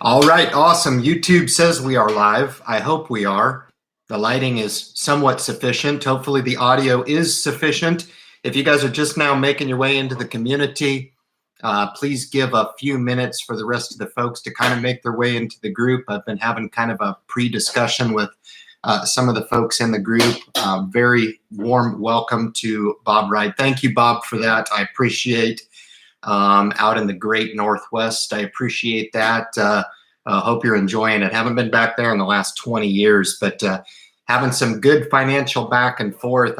All right, awesome. YouTube says we are live. I hope we are. The lighting is somewhat sufficient. Hopefully the audio is sufficient. If you guys are just now making your way into the community, please give a few minutes for the rest of the folks to kind of make their way into the group. I've been having kind of a pre-discussion with some of the folks in the group. Very warm welcome to Bob Wright. Thank you, Bob, for that. I appreciate out in the great Northwest. I appreciate that. Hope you're enjoying it. Haven't been back there in the last 20 years, but having some good financial back and forth.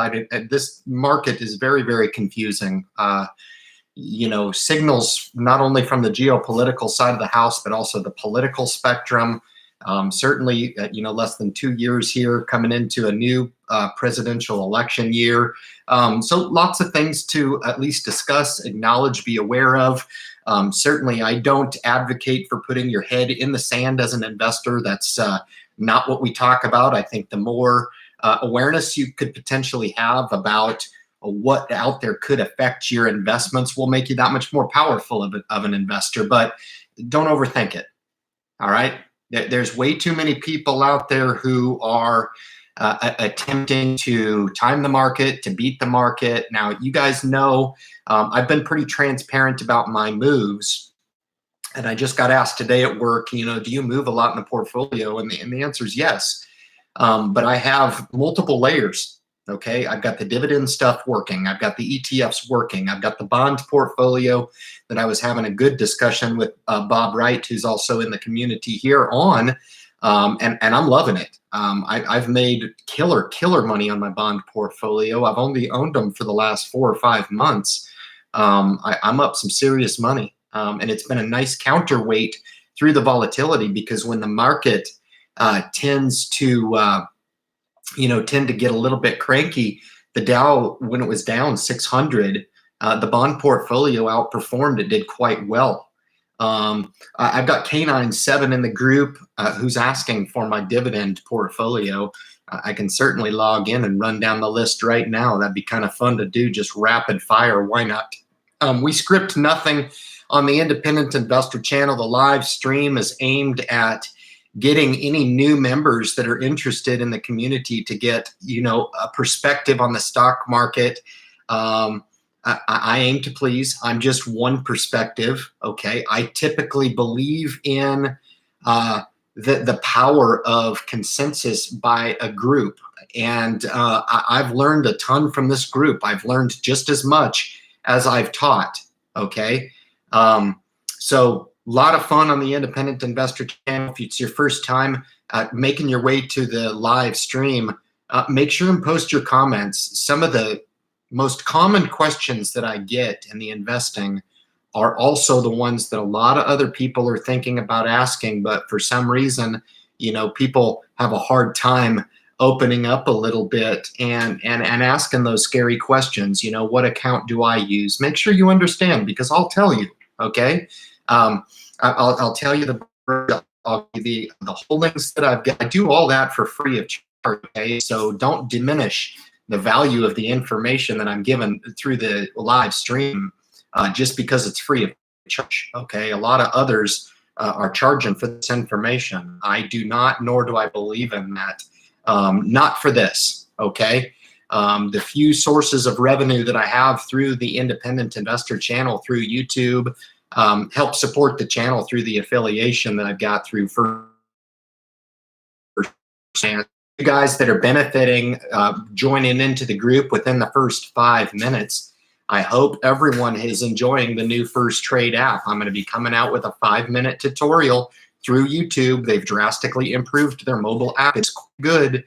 This market is very, very confusing. Signals not only from the geopolitical side of the house, but also the political spectrum. Certainly, less than 2 years here coming into a new presidential election year. So lots of things to at least discuss, acknowledge, be aware of. Certainly, I don't advocate for putting your head in the sand as an investor. That's not what we talk about. I think the more awareness you could potentially have about what out there could affect your investments will make you that much more powerful of an investor. But don't overthink it. All right. There's way too many people out there who are attempting to time the market, to beat the market. Now, you guys know I've been pretty transparent about my moves. And I just got asked today at work, do you move a lot in the portfolio? And the answer is yes. But I have multiple layers. Okay, I've got the dividend stuff working. I've got the ETFs working. I've got the bond portfolio that I was having a good discussion with Bob Wright, who's also in the community here on, and I'm loving it. I've made killer money on my bond portfolio. I've only owned them for the last 4 or 5 months. I'm up some serious money, and it's been a nice counterweight through the volatility, because when the market tends to tend to get a little bit cranky, the Dow, when it was down 600, the bond portfolio outperformed. It did quite well. I've got K97 in the group who's asking for my dividend portfolio. I can certainly log in and run down the list right now. That'd be kind of fun to do, just rapid fire. Why not? We script nothing on the Independent Investor channel. The live stream is aimed at getting any new members that are interested in the community to get, a perspective on the stock market. I aim to please. I'm just one perspective. Okay. I typically believe in the power of consensus by a group. And I've learned a ton from this group. I've learned just as much as I've taught. Okay. So a lot of fun on the Independent Investor channel. If it's your first time making your way to the live stream, make sure and post your comments. Some of the most common questions that I get in the investing are also the ones that a lot of other people are thinking about asking, but for some reason, people have a hard time opening up a little bit and asking those scary questions. What account do I use? Make sure you understand, because I'll tell you, okay? I'll tell you I'll give you the holdings that I've got. I do all that for free of charge, okay? So don't diminish the value of the information that I'm given through the live stream just because it's free of charge, okay? A lot of others are charging for this information. I do not, nor do I believe in that. Not for this, okay? The few sources of revenue that I have through the Independent Investor channel, through YouTube, help support the channel through the affiliation that I've got through First. You guys that are benefiting, joining into the group within the first 5 minutes, I hope everyone is enjoying the new First Trade app. I'm going to be coming out with a 5-minute tutorial through YouTube. They've drastically improved their mobile app. It's good.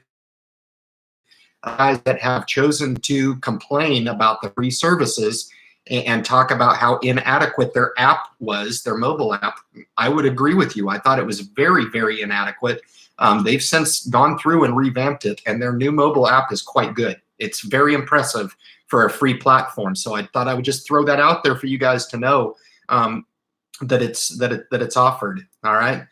Guys that have chosen to complain about the free services and talk about how inadequate their app was, their mobile app, I would agree with you. I thought it was very, very inadequate. They've since gone through and revamped it, and their new mobile app is quite good. It's very impressive for a free platform. So I thought I would just throw that out there for you guys to know that it's offered. All right.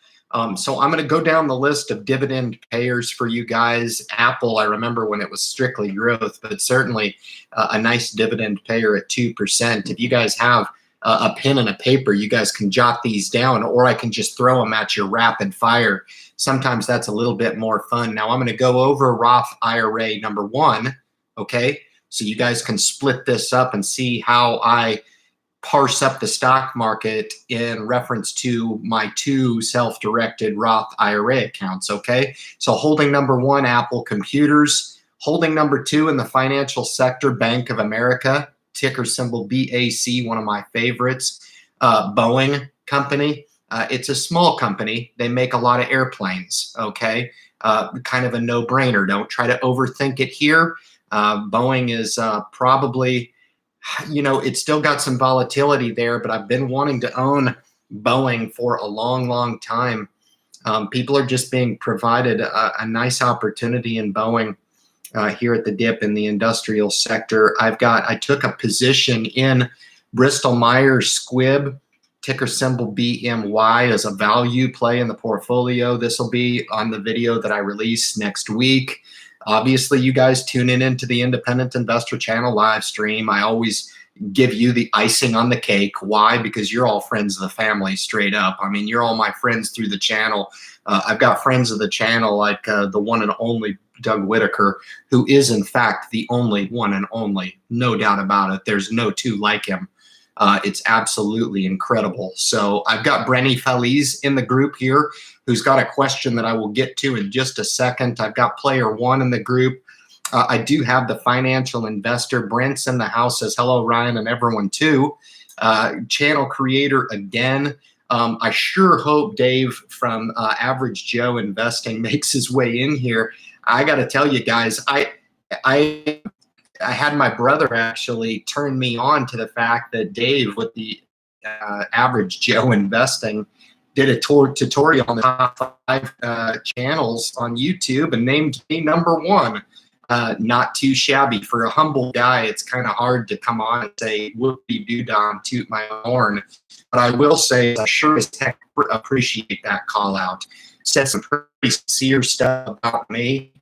So I'm going to go down the list of dividend payers for you guys. Apple, I remember when it was strictly growth, but certainly a nice dividend payer at 2%. If you guys have a pen and a paper, you guys can jot these down, or I can just throw them at you rapid fire. Sometimes that's a little bit more fun. Now I'm going to go over Roth IRA number 1. Okay. So you guys can split this up and see how I parse up the stock market in reference to my 2 self-directed Roth IRA accounts. Okay. So holding number 1, Apple Computers. Holding number 2 in the financial sector, Bank of America, ticker symbol BAC, one of my favorites. Boeing Company. It's a small company. They make a lot of airplanes. Okay. Kind of a no-brainer. Don't try to overthink it here. Boeing is probably, it's still got some volatility there, but I've been wanting to own Boeing for a long, long time. People are just being provided a nice opportunity in Boeing here at the dip in the industrial sector. I took a position in Bristol Myers Squibb, ticker symbol BMY, as a value play in the portfolio. This will be on the video that I release next week. Obviously, you guys tune into the Independent Investor Channel live stream. I always give you the icing on the cake. Why? Because you're all friends of the family, straight up. I mean, you're all my friends through the channel. I've got friends of the channel like the one and only Doug Whitaker, who is in fact the only one and only, no doubt about it. There's no 2 like him. It's absolutely incredible. So I've got Brenny Feliz in the group here, who's got a question that I will get to in just a second. I've got player 1 in the group. I do have the financial investor. Brent's in the house, says hello, Ryan, and everyone too. Channel creator again. I sure hope Dave from Average Joe Investing makes his way in here. I got to tell you guys, I had my brother actually turn me on to the fact that Dave with the Average Joe Investing did a tutorial on the top 5 channels on YouTube and named me number 1. Not too shabby. For a humble guy, it's kind of hard to come on and say, whoopie-doo-dah, toot my horn. But I will say, I sure as heck appreciate that call out. Said some pretty sincere stuff about me.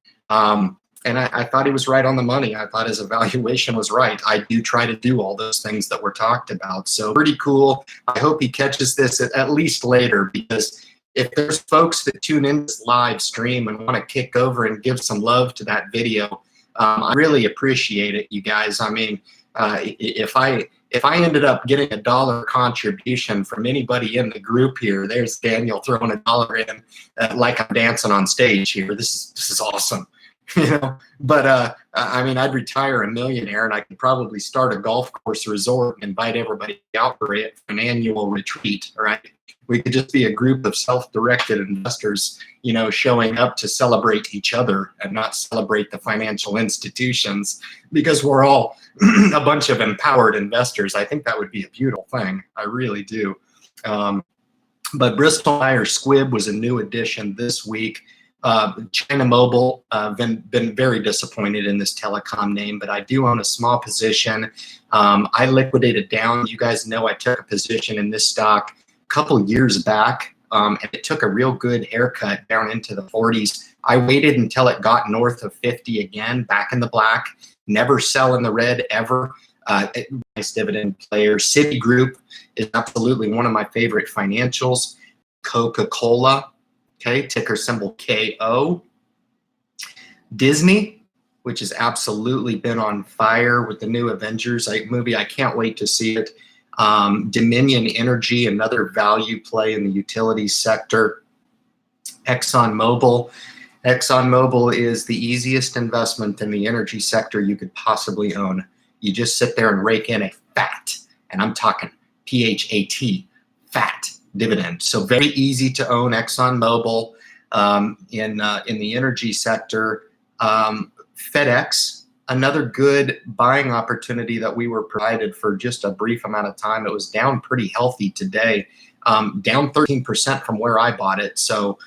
And I thought he was right on the money. I thought his evaluation was right. I do try to do all those things that were talked about. So pretty cool. I hope he catches this at least later, because if there's folks that tune in this live stream and want to kick over and give some love to that video, I really appreciate it, you guys. I mean, if I ended up getting $1 contribution from anybody in the group here, there's Daniel throwing $1 in like I'm dancing on stage here. This is awesome. But I mean, I'd retire a millionaire, and I could probably start a golf course resort and invite everybody out for an annual retreat. Right? We could just be a group of self-directed investors, showing up to celebrate each other and not celebrate the financial institutions, because we're all a bunch of empowered investors. I think that would be a beautiful thing. I really do. But Bristol Myers Squibb was a new addition this week. China Mobile, been very disappointed in this telecom name, but I do own a small position. I liquidated down. You guys know I took a position in this stock a couple years back, and it took a real good haircut down into the 40s. I waited until it got north of 50 again, back in the black. Never sell in the red ever. Nice dividend player. Citigroup is absolutely one of my favorite financials. Coca-Cola. Okay, ticker symbol KO. Disney, which has absolutely been on fire with the new Avengers movie. I can't wait to see it. Dominion Energy, another value play in the utilities sector. ExxonMobil. ExxonMobil is the easiest investment in the energy sector you could possibly own. You just sit there and rake in a fat, and I'm talking PHAT, fat dividend. So very easy to own ExxonMobil in the energy sector. FedEx, another good buying opportunity that we were provided for just a brief amount of time. It was down pretty healthy today, down 13% from where I bought it. So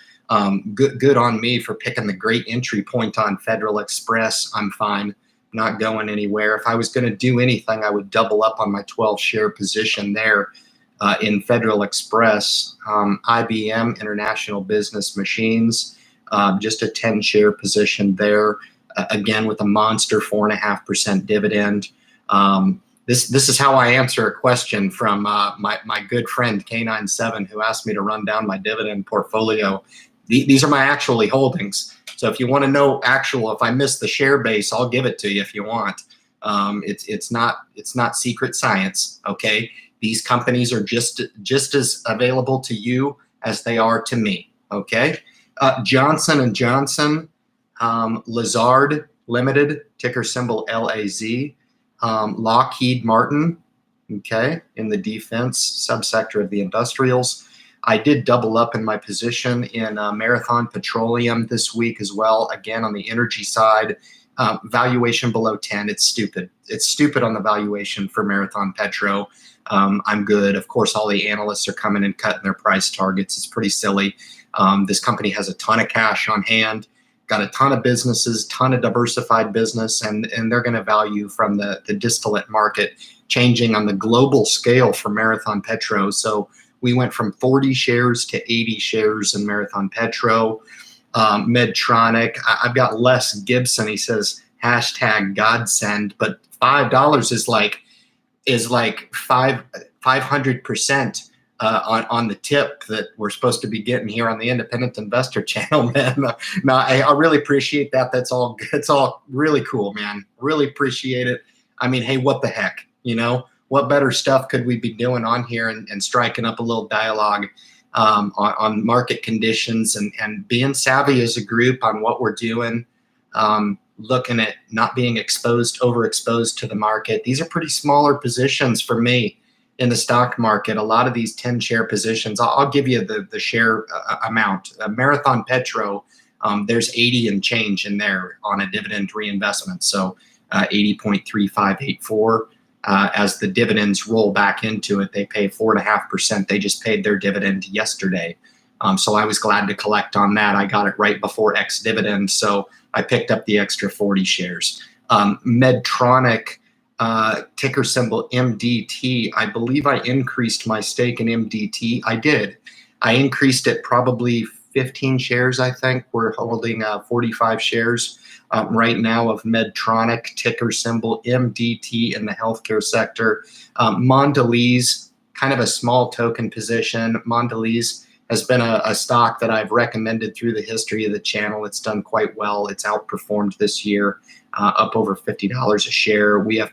good on me for picking the great entry point on Federal Express. I'm fine, not going anywhere. If I was going to do anything, I would double up on my 12-share position there. In Federal Express. IBM, International Business Machines, just a 10-share position there, again with a monster 4.5% dividend. This is how I answer a question from my good friend K97, who asked me to run down my dividend portfolio. These are my actually holdings. So if you want to know if I miss the share base, I'll give it to you if you want. It's not secret science. Okay, these companies are just as available to you as they are to me. Okay, Johnson & Johnson, Lazard Limited, ticker symbol LAZ. Lockheed Martin, okay, in the defense subsector of the industrials. I did double up in my position in Marathon Petroleum this week as well. Again, on the energy side, valuation below 10. It's stupid. It's stupid on the valuation for Marathon Petro. I'm good. Of course, all the analysts are coming and cutting their price targets. It's pretty silly. This company has a ton of cash on hand, got a ton of businesses, ton of diversified business, and they're going to value from the distillate market changing on the global scale for Marathon Petro. So we went from 40 shares to 80 shares in Marathon Petro. Medtronic, I've got Les Gibson. He says hashtag godsend, but $5 is like 500% on the tip that we're supposed to be getting here on the Independent Investor channel, man. No, I really appreciate that. It's all really cool, man. Really appreciate it. I mean, hey, what the heck, what better stuff could we be doing on here and striking up a little dialogue on market conditions and being savvy as a group on what we're doing, looking at not being overexposed to the market. These are pretty smaller positions for me in the stock market. A lot of these 10 share positions, I'll give you the share amount. Marathon Petro, there's 80 and change in there on a dividend reinvestment. So 80.3584. As the dividends roll back into it, they pay 4.5%. They just paid their dividend yesterday. So I was glad to collect on that. I got it right before ex-dividend, so I picked up the extra 40 shares. Medtronic, ticker symbol MDT. I believe I increased my stake in MDT. I did. I increased it probably 15 shares, I think. We're holding 45 shares right now of Medtronic, ticker symbol MDT in the healthcare sector. Mondelez, kind of a small token position. Mondelez has been a stock that I've recommended through the history of the channel. It's done quite well. It's outperformed this year, up over $50 a share. We have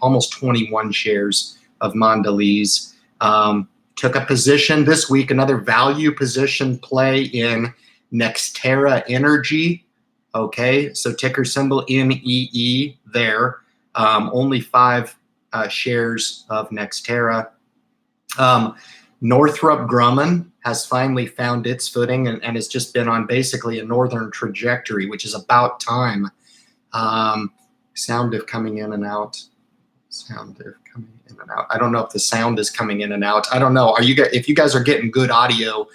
almost 21 shares of Mondelez. Took a position this week, another value position play in Nextera Energy. Okay, so ticker symbol NEE there. Only 5 shares of Nextera. Northrop Grumman has finally found its footing and has just been on basically a northern trajectory, which is about time. Sound of coming in and out. Sound of coming in and out. I don't know if the sound is coming in and out. I don't know. If you guys are getting good audio,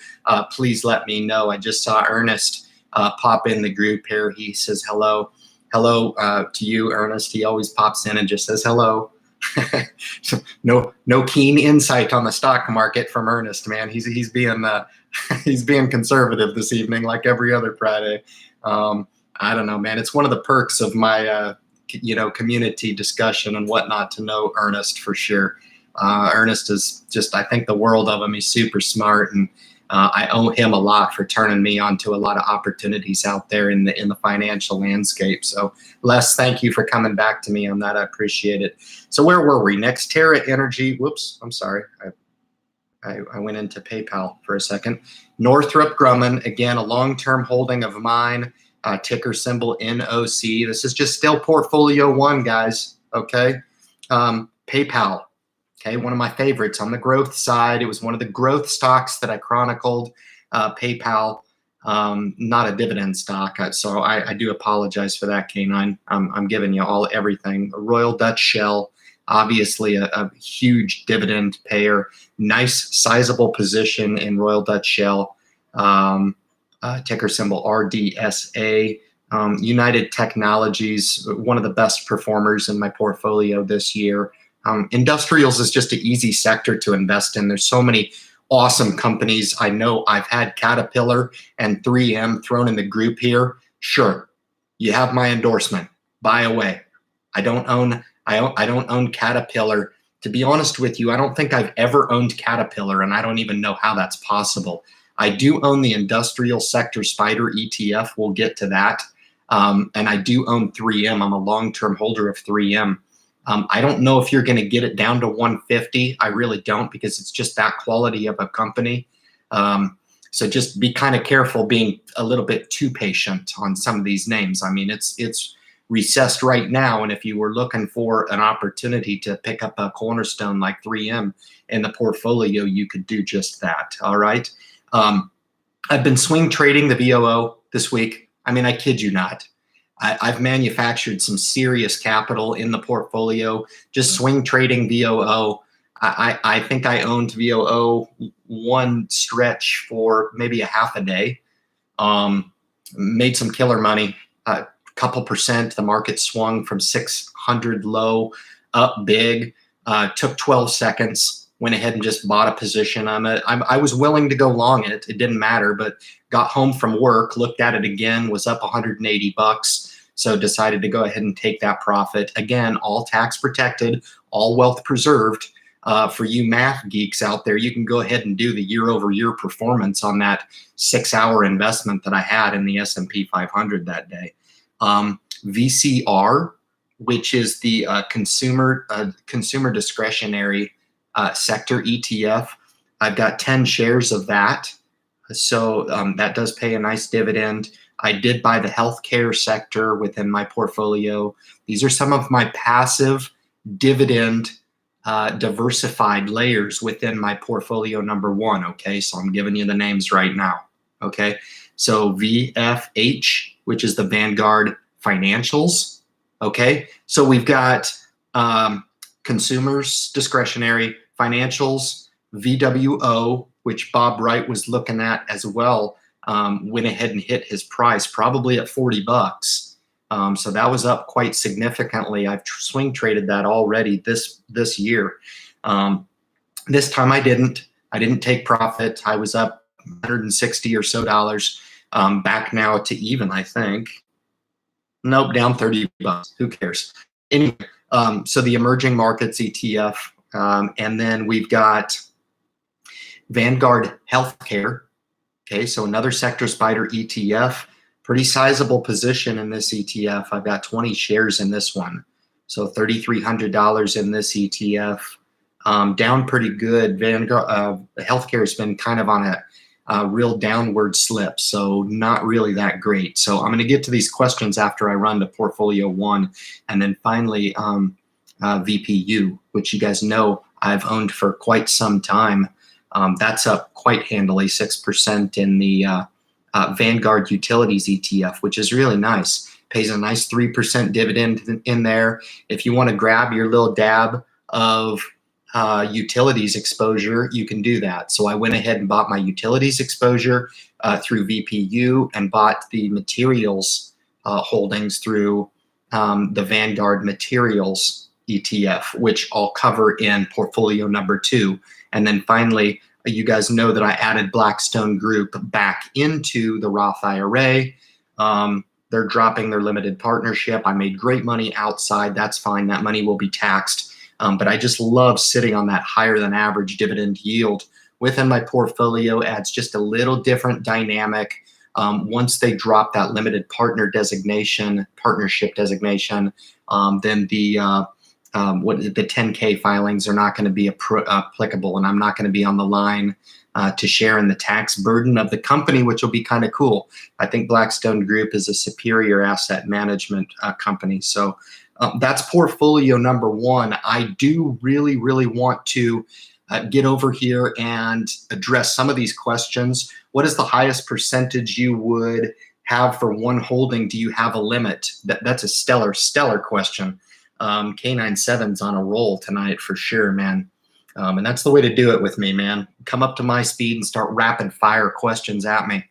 please let me know. I just saw Ernest pop in the group here. He says hello. Hello to you, Ernest. He always pops in and just says hello. No keen insight on the stock market from Ernest, man. He's being he's being conservative this evening, like every other Friday. I don't know, man. It's one of the perks of my community discussion and whatnot to know Ernest for sure. Ernest is just, I think the world of him. He's super smart, and I owe him a lot for turning me on to a lot of opportunities out there in the financial landscape. So Les, thank you for coming back to me on that. I appreciate it. So where were we? Nextera Energy. Whoops, I'm sorry. I went into PayPal for a second. Northrop Grumman, again, a long-term holding of mine, ticker symbol NOC. This is just still portfolio one, guys, okay? PayPal. Okay, one of my favorites on the growth side. It was one of the growth stocks that I chronicled. PayPal, not a dividend stock, so I do apologize for that, K9. I'm giving you everything. Royal Dutch Shell, obviously a huge dividend payer. Nice, sizable position in Royal Dutch Shell. Ticker symbol RDSA. United Technologies, one of the best performers in my portfolio this year. Industrials is just an easy sector to invest in. There's so many awesome companies. I know I've had Caterpillar and 3M thrown in the group here. Sure, you have my endorsement. Buy away. I don't own I don't own Caterpillar. To be honest with you, I don't think I've ever owned Caterpillar, and I don't even know how that's possible. I do own the industrial sector SPDR ETF. We'll get to that. And I do own 3M. I'm a long-term holder of 3M. I don't know if you're going to get it down to 150. I really don't, because it's just that quality of a company. So just be kind of careful being a little bit too patient on some of these names. I mean, it's recessed right now, and if you were looking for an opportunity to pick up a cornerstone like 3M in the portfolio, you could do just that. All right. I've been swing trading the VOO this week. I mean, I kid you not. I've manufactured some serious capital in the portfolio, just swing trading VOO. I think I owned VOO one stretch for maybe a half a day. Made some killer money, a couple percent. The market swung from 600 low up big, took 12 seconds, went ahead and just bought a position on it. I was willing to go long it. It didn't matter, but got home from work, looked at it again, was up 180 bucks. So decided to go ahead and take that profit. Again, all tax protected, all wealth preserved. For you math geeks out there, you can go ahead and do the year-over-year performance on that 6-hour investment that I had in the S&P 500 that day. VCR, which is the consumer discretionary sector ETF. I've got 10 shares of that. So that does pay a nice dividend. I did buy the healthcare sector within my portfolio. These are some of my passive dividend diversified layers within my portfolio number one. Okay, so I'm giving you the names right now. Okay, so VFH, which is the Vanguard Financials. Okay, so we've got consumers discretionary, financials, VWO, which Bob Wright was looking at as well. Went ahead and hit his price, probably at 40 bucks. So that was up quite significantly. I've swing traded that already this year. This time I didn't take profit. I was up 160 or so dollars. Back now to even, I think. Nope, down 30 bucks. Who cares? Anyway, so the emerging markets ETF, and then we've got Vanguard Healthcare. Okay, so another sector SPDR ETF, pretty sizable position in this ETF. I've got 20 shares in this one. So $3,300 in this ETF, down pretty good. Vanguard Healthcare has been kind of on a real downward slip, so not really that great. So I'm going to get to these questions after I run to portfolio one, and then finally VPU, which you guys know I've owned for quite some time. That's up quite handily, 6% in the Vanguard Utilities ETF, which is really nice. Pays a nice 3% dividend in there. If you want to grab your little dab of utilities exposure, you can do that. So I went ahead and bought my utilities exposure through VPU and bought the materials holdings through the Vanguard Materials ETF, which I'll cover in portfolio number two. And then finally, you guys know that I added Blackstone Group back into the Roth IRA. They're dropping their limited partnership. I made great money outside. That's fine. That money will be taxed. But I just love sitting on that higher than average dividend yield within my portfolio. Adds just a little different dynamic. Once they drop that limited partnership designation, then the 10K filings are not going to be applicable, and I'm not going to be on the line to share in the tax burden of the company, which will be kind of cool. I think Blackstone Group is a superior asset management company. So that's portfolio number one. I do really, really want to get over here and address some of these questions. What is the highest percentage you would have for one holding? Do you have a limit? That's a stellar question. K97's on a roll tonight for sure, man. And that's the way to do it with me, man. Come up to my speed and start rapid fire questions at me.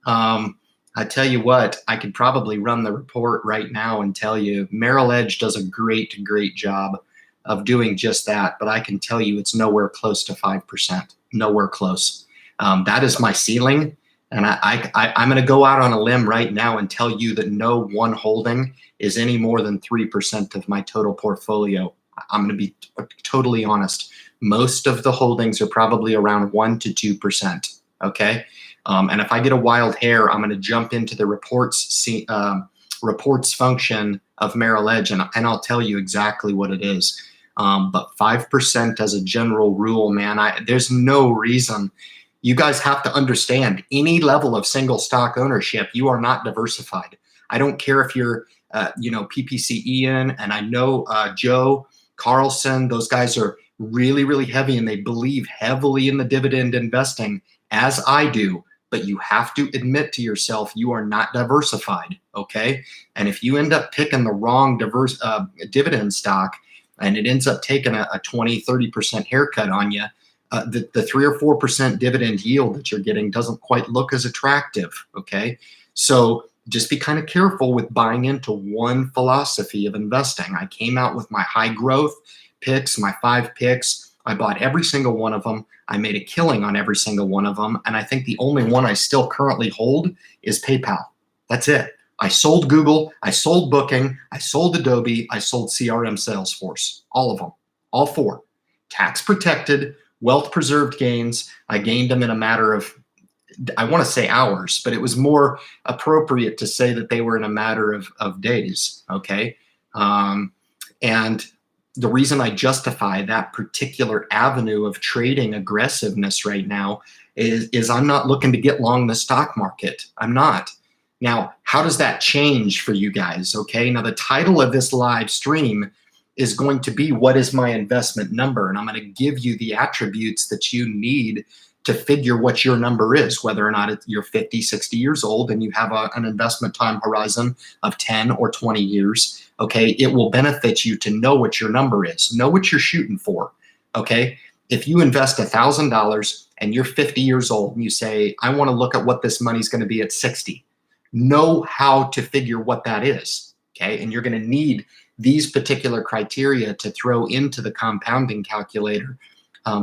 I tell you what, I could probably run the report right now and tell you Merrill Edge does a great job of doing just that. But I can tell you it's nowhere close to 5%. Nowhere close. That is my ceiling. And I'm going to go out on a limb right now and tell you that no one holding is any more than 3% of my total portfolio. I'm going to be totally honest. Most of the holdings are probably around 1 to 2%. Okay. And if I get a wild hair, I'm going to jump into the reports function of Merrill Edge, and I'll tell you exactly what it is. But 5% as a general rule, man, there's no reason. You guys have to understand, any level of single stock ownership, you are not diversified. I don't care if you're, PPC Ian, and I know Joe Carlson, those guys are really, really heavy, and they believe heavily in the dividend investing, as I do. But you have to admit to yourself, you are not diversified, okay? And if you end up picking the wrong dividend stock, and it ends up taking a 20, 30% haircut on you, the 3 or 4% dividend yield that you're getting doesn't quite look as attractive, okay? So just be kind of careful with buying into one philosophy of investing. I came out with my high growth picks, my 5 picks. I bought every single one of them. I made a killing on every single one of them. And I think the only one I still currently hold is PayPal. That's it. I sold Google, I sold Booking, I sold Adobe, I sold CRM Salesforce, all of them, all 4. Tax protected, wealth preserved gains. I gained them in a matter of, I want to say hours, but it was more appropriate to say that they were in a matter of days, okay? And the reason I justify that particular avenue of trading aggressiveness right now is I'm not looking to get long the stock market. I'm not. Now, how does that change for you guys? Okay, now the title of this live stream is going to be, what is my investment number? And I'm going to give you the attributes that you need to figure what your number is, whether or not you're 50, 60 years old and you have an investment time horizon of 10 or 20 years. Okay, it will benefit you to know what your number is, know what you're shooting for. Okay, if you invest $1,000 and you're 50 years old and you say, I want to look at what this money's going to be at 60, know how to figure what that is. Okay, and you're going to need these particular criteria to throw into the compounding calculator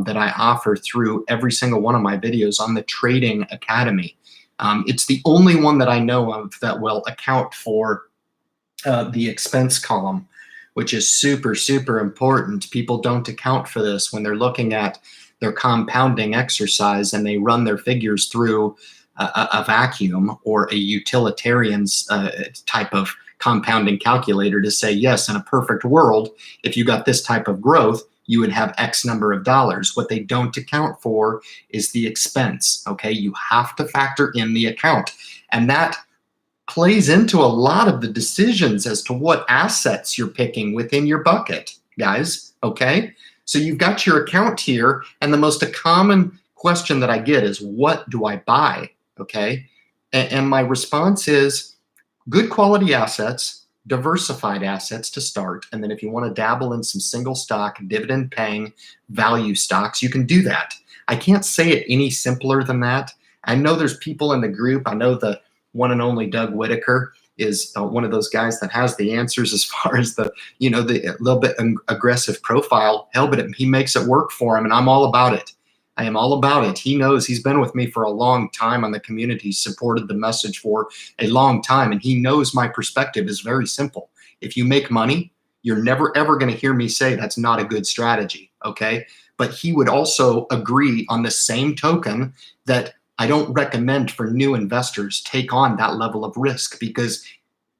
that I offer through every single one of my videos on the Trading Academy. It's the only one that I know of that will account for the expense column, which is super, super important. People don't account for this when they're looking at their compounding exercise and they run their figures through a vacuum or a utilitarian's type of compounding calculator to say, yes, in a perfect world, if you got this type of growth, you would have X number of dollars. What they don't account for is the expense, okay? You have to factor in the account. And that plays into a lot of the decisions as to what assets you're picking within your bucket, guys, okay? So you've got your account here, and the most common question that I get is, what do I buy, okay? And my response is good quality assets, diversified assets to start. And then if you want to dabble in some single stock, dividend paying value stocks, you can do that. I can't say it any simpler than that. I know there's people in the group. I know the one and only Doug Whitaker is one of those guys that has the answers as far as the little bit aggressive profile. Hell, but he makes it work for him, and I'm all about it. I am all about it. He knows, he's been with me for a long time on the community, he's supported the message for a long time, and he knows my perspective is very simple. If you make money, you're never, ever going to hear me say that's not a good strategy, okay? But he would also agree on the same token that I don't recommend for new investors take on that level of risk, because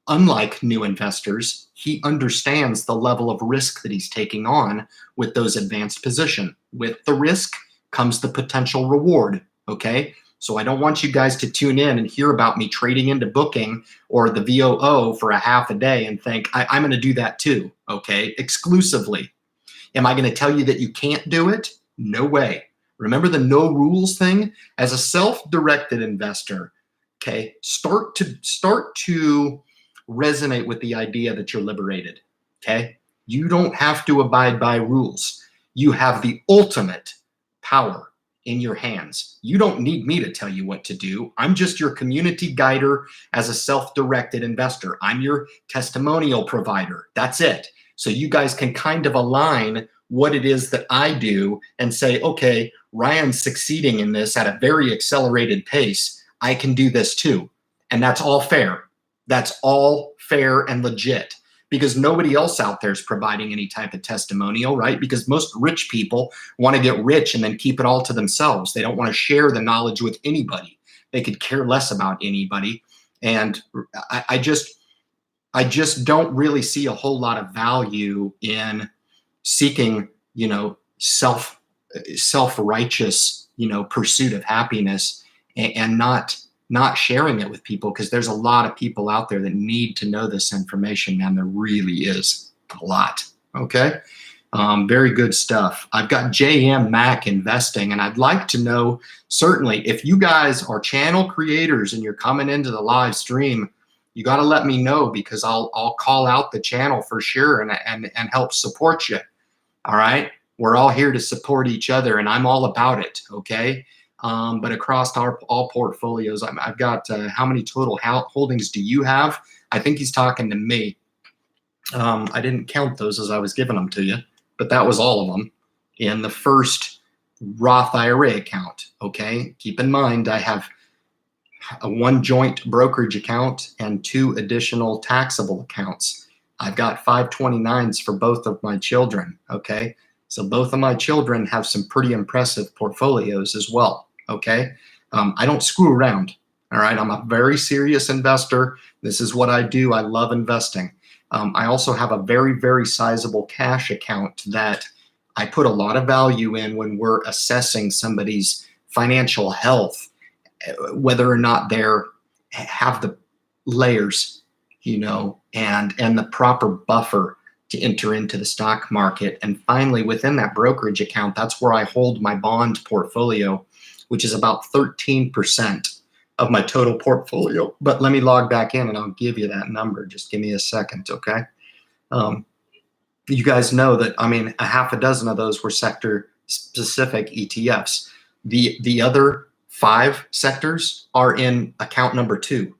unlike new investors, he understands the level of risk that he's taking on with those advanced position. With the risk comes the potential reward, okay? So I don't want you guys to tune in and hear about me trading into Booking or the VOO for a half a day and think, I'm going to do that too, okay? Exclusively. Am I going to tell you that you can't do it? No way. Remember the no rules thing? As a self-directed investor, okay, start to resonate with the idea that you're liberated, okay? You don't have to abide by rules. You have the ultimate power in your hands. You don't need me to tell you what to do. I'm just your community guider as a self-directed investor. I'm your testimonial provider. That's it. So you guys can kind of align what it is that I do and say, okay, Ryan's succeeding in this at a very accelerated pace. I can do this too. And that's all fair. That's all fair and legit, because nobody else out there is providing any type of testimonial, right? Because most rich people want to get rich and then keep it all to themselves. They don't want to share the knowledge with anybody. They could care less about anybody. And I just don't really see a whole lot of value in seeking, self-righteous, pursuit of happiness, and not sharing it with people, because there's a lot of people out there that need to know this information, man. There really is a lot. Okay. Very good stuff. I've got JM Mac Investing, and I'd like to know, certainly, if you guys are channel creators and you're coming into the live stream, you got to let me know, because I'll call out the channel for sure and help support you. All right. We're all here to support each other, and I'm all about it. Okay. But across all portfolios, I've got, how many total holdings do you have? I think he's talking to me. I didn't count those as I was giving them to you, but that was all of them in the first Roth IRA account. Okay. Keep in mind, I have one joint brokerage account and 2 additional taxable accounts. I've got 529s for both of my children. Okay. So both of my children have some pretty impressive portfolios as well. Okay. I don't screw around. All right. I'm a very serious investor. This is what I do. I love investing. I also have a very, very sizable cash account that I put a lot of value in when we're assessing somebody's financial health, whether or not they're have the layers, and the proper buffer to enter into the stock market. And finally, within that brokerage account, that's where I hold my bond portfolio, which is about 13% of my total portfolio. But let me log back in and I'll give you that number. Just give me a second, okay? You guys know that, a half a dozen of those were sector-specific ETFs. The other 5 sectors are in account number 2.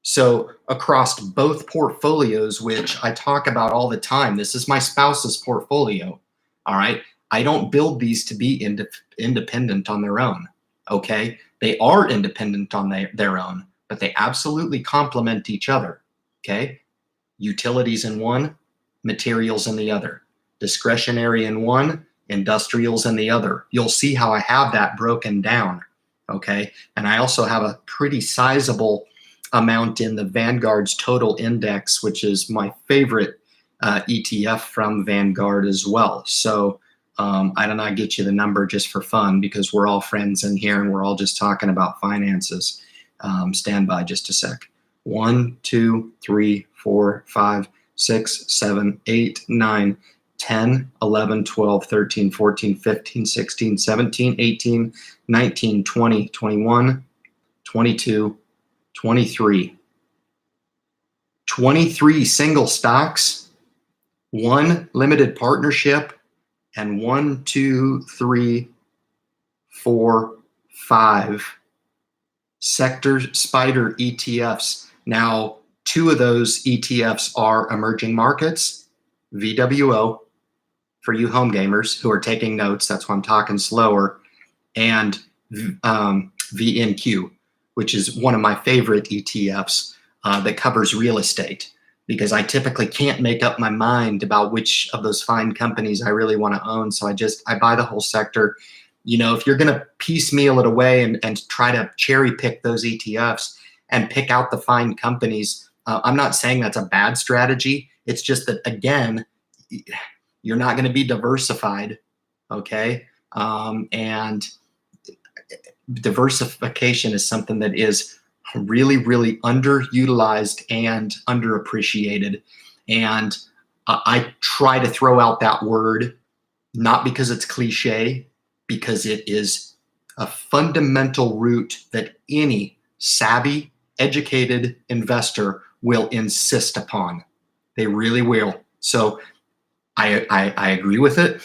So across both portfolios, which I talk about all the time, this is my spouse's portfolio, all right? I don't build these to be independent on their own, okay? They are independent on their own, but they absolutely complement each other, okay? Utilities in one, materials in the other. Discretionary in one, industrials in the other. You'll see how I have that broken down, okay? And I also have a pretty sizable amount in the Vanguard's total index, which is my favorite ETF from Vanguard as well. So I don't know, I get you the number just for fun, because we're all friends in here and we're all just talking about finances. Stand by just a sec. 1, 2, 3, 4, 5, 6, 7, 8, 9, 10, 11, 12, 13, 14, 15, 16, 17, 18, 19, 20, 21, 22, 23. 23 single stocks, 1 limited partnership, and 1, 2, 3, 4, 5 sector spider ETFs. Now, 2 of those ETFs are emerging markets, VWO, for you home gamers who are taking notes, that's why I'm talking slower, and VNQ, which is one of my favorite ETFs that covers real estate, because I typically can't make up my mind about which of those fine companies I really want to own. So I buy the whole sector. If you're going to piecemeal it away and try to cherry pick those ETFs and pick out the fine companies, I'm not saying that's a bad strategy. It's just that, again, you're not going to be diversified, okay? And diversification is something that is really, really underutilized and underappreciated. And I try to throw out that word, not because it's cliche, because it is a fundamental root that any savvy, educated investor will insist upon. They really will. So I agree with it.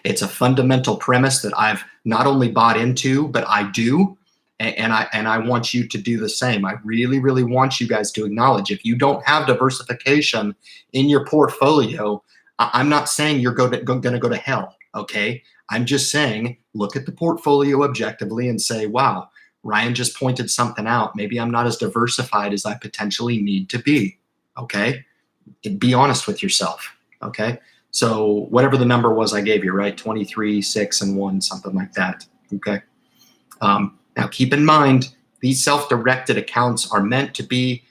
It's a fundamental premise that I've not only bought into, but I do. And I want you to do the same. I really, really want you guys to acknowledge, if you don't have diversification in your portfolio, I'm not saying you're going to go to hell, okay? I'm just saying, look at the portfolio objectively and say, wow, Ryan just pointed something out. Maybe I'm not as diversified as I potentially need to be. Okay. Be honest with yourself. Okay. So whatever the number was I gave you, right? 23, 6, and 1, something like that. Okay. Now keep in mind, these self-directed accounts are meant to be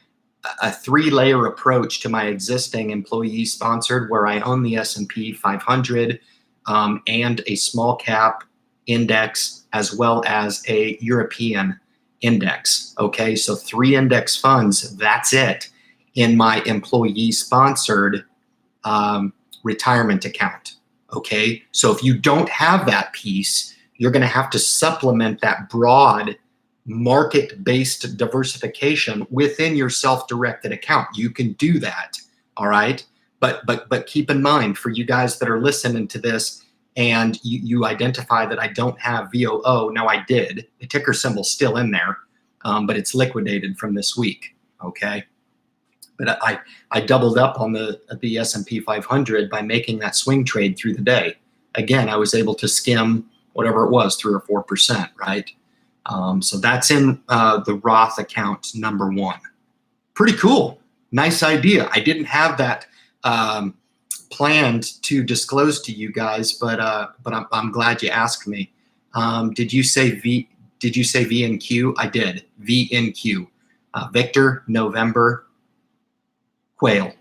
a 3-layer approach to my existing employee sponsored, where I own the S&P 500 and a small cap index, as well as a European index. Okay, so 3 index funds, that's it, in my employee sponsored retirement account. Okay, so if you don't have that piece, you're going to have to supplement that broad market-based diversification within your self-directed account. You can do that, all right? But keep in mind, for you guys that are listening to this and you identify that I don't have VOO, now I did. The ticker symbol's still in there, but it's liquidated from this week, okay? But I doubled up on the S&P 500 by making that swing trade through the day. Again, I was able to skim whatever it was, 3 or 4%, right? So that's in the Roth account number 1. Pretty cool. Nice idea. I didn't have that planned to disclose to you guys, but I'm glad you asked me. Did you say V? Did you say V and Q? I did. V and Q. Victor, November, Quail.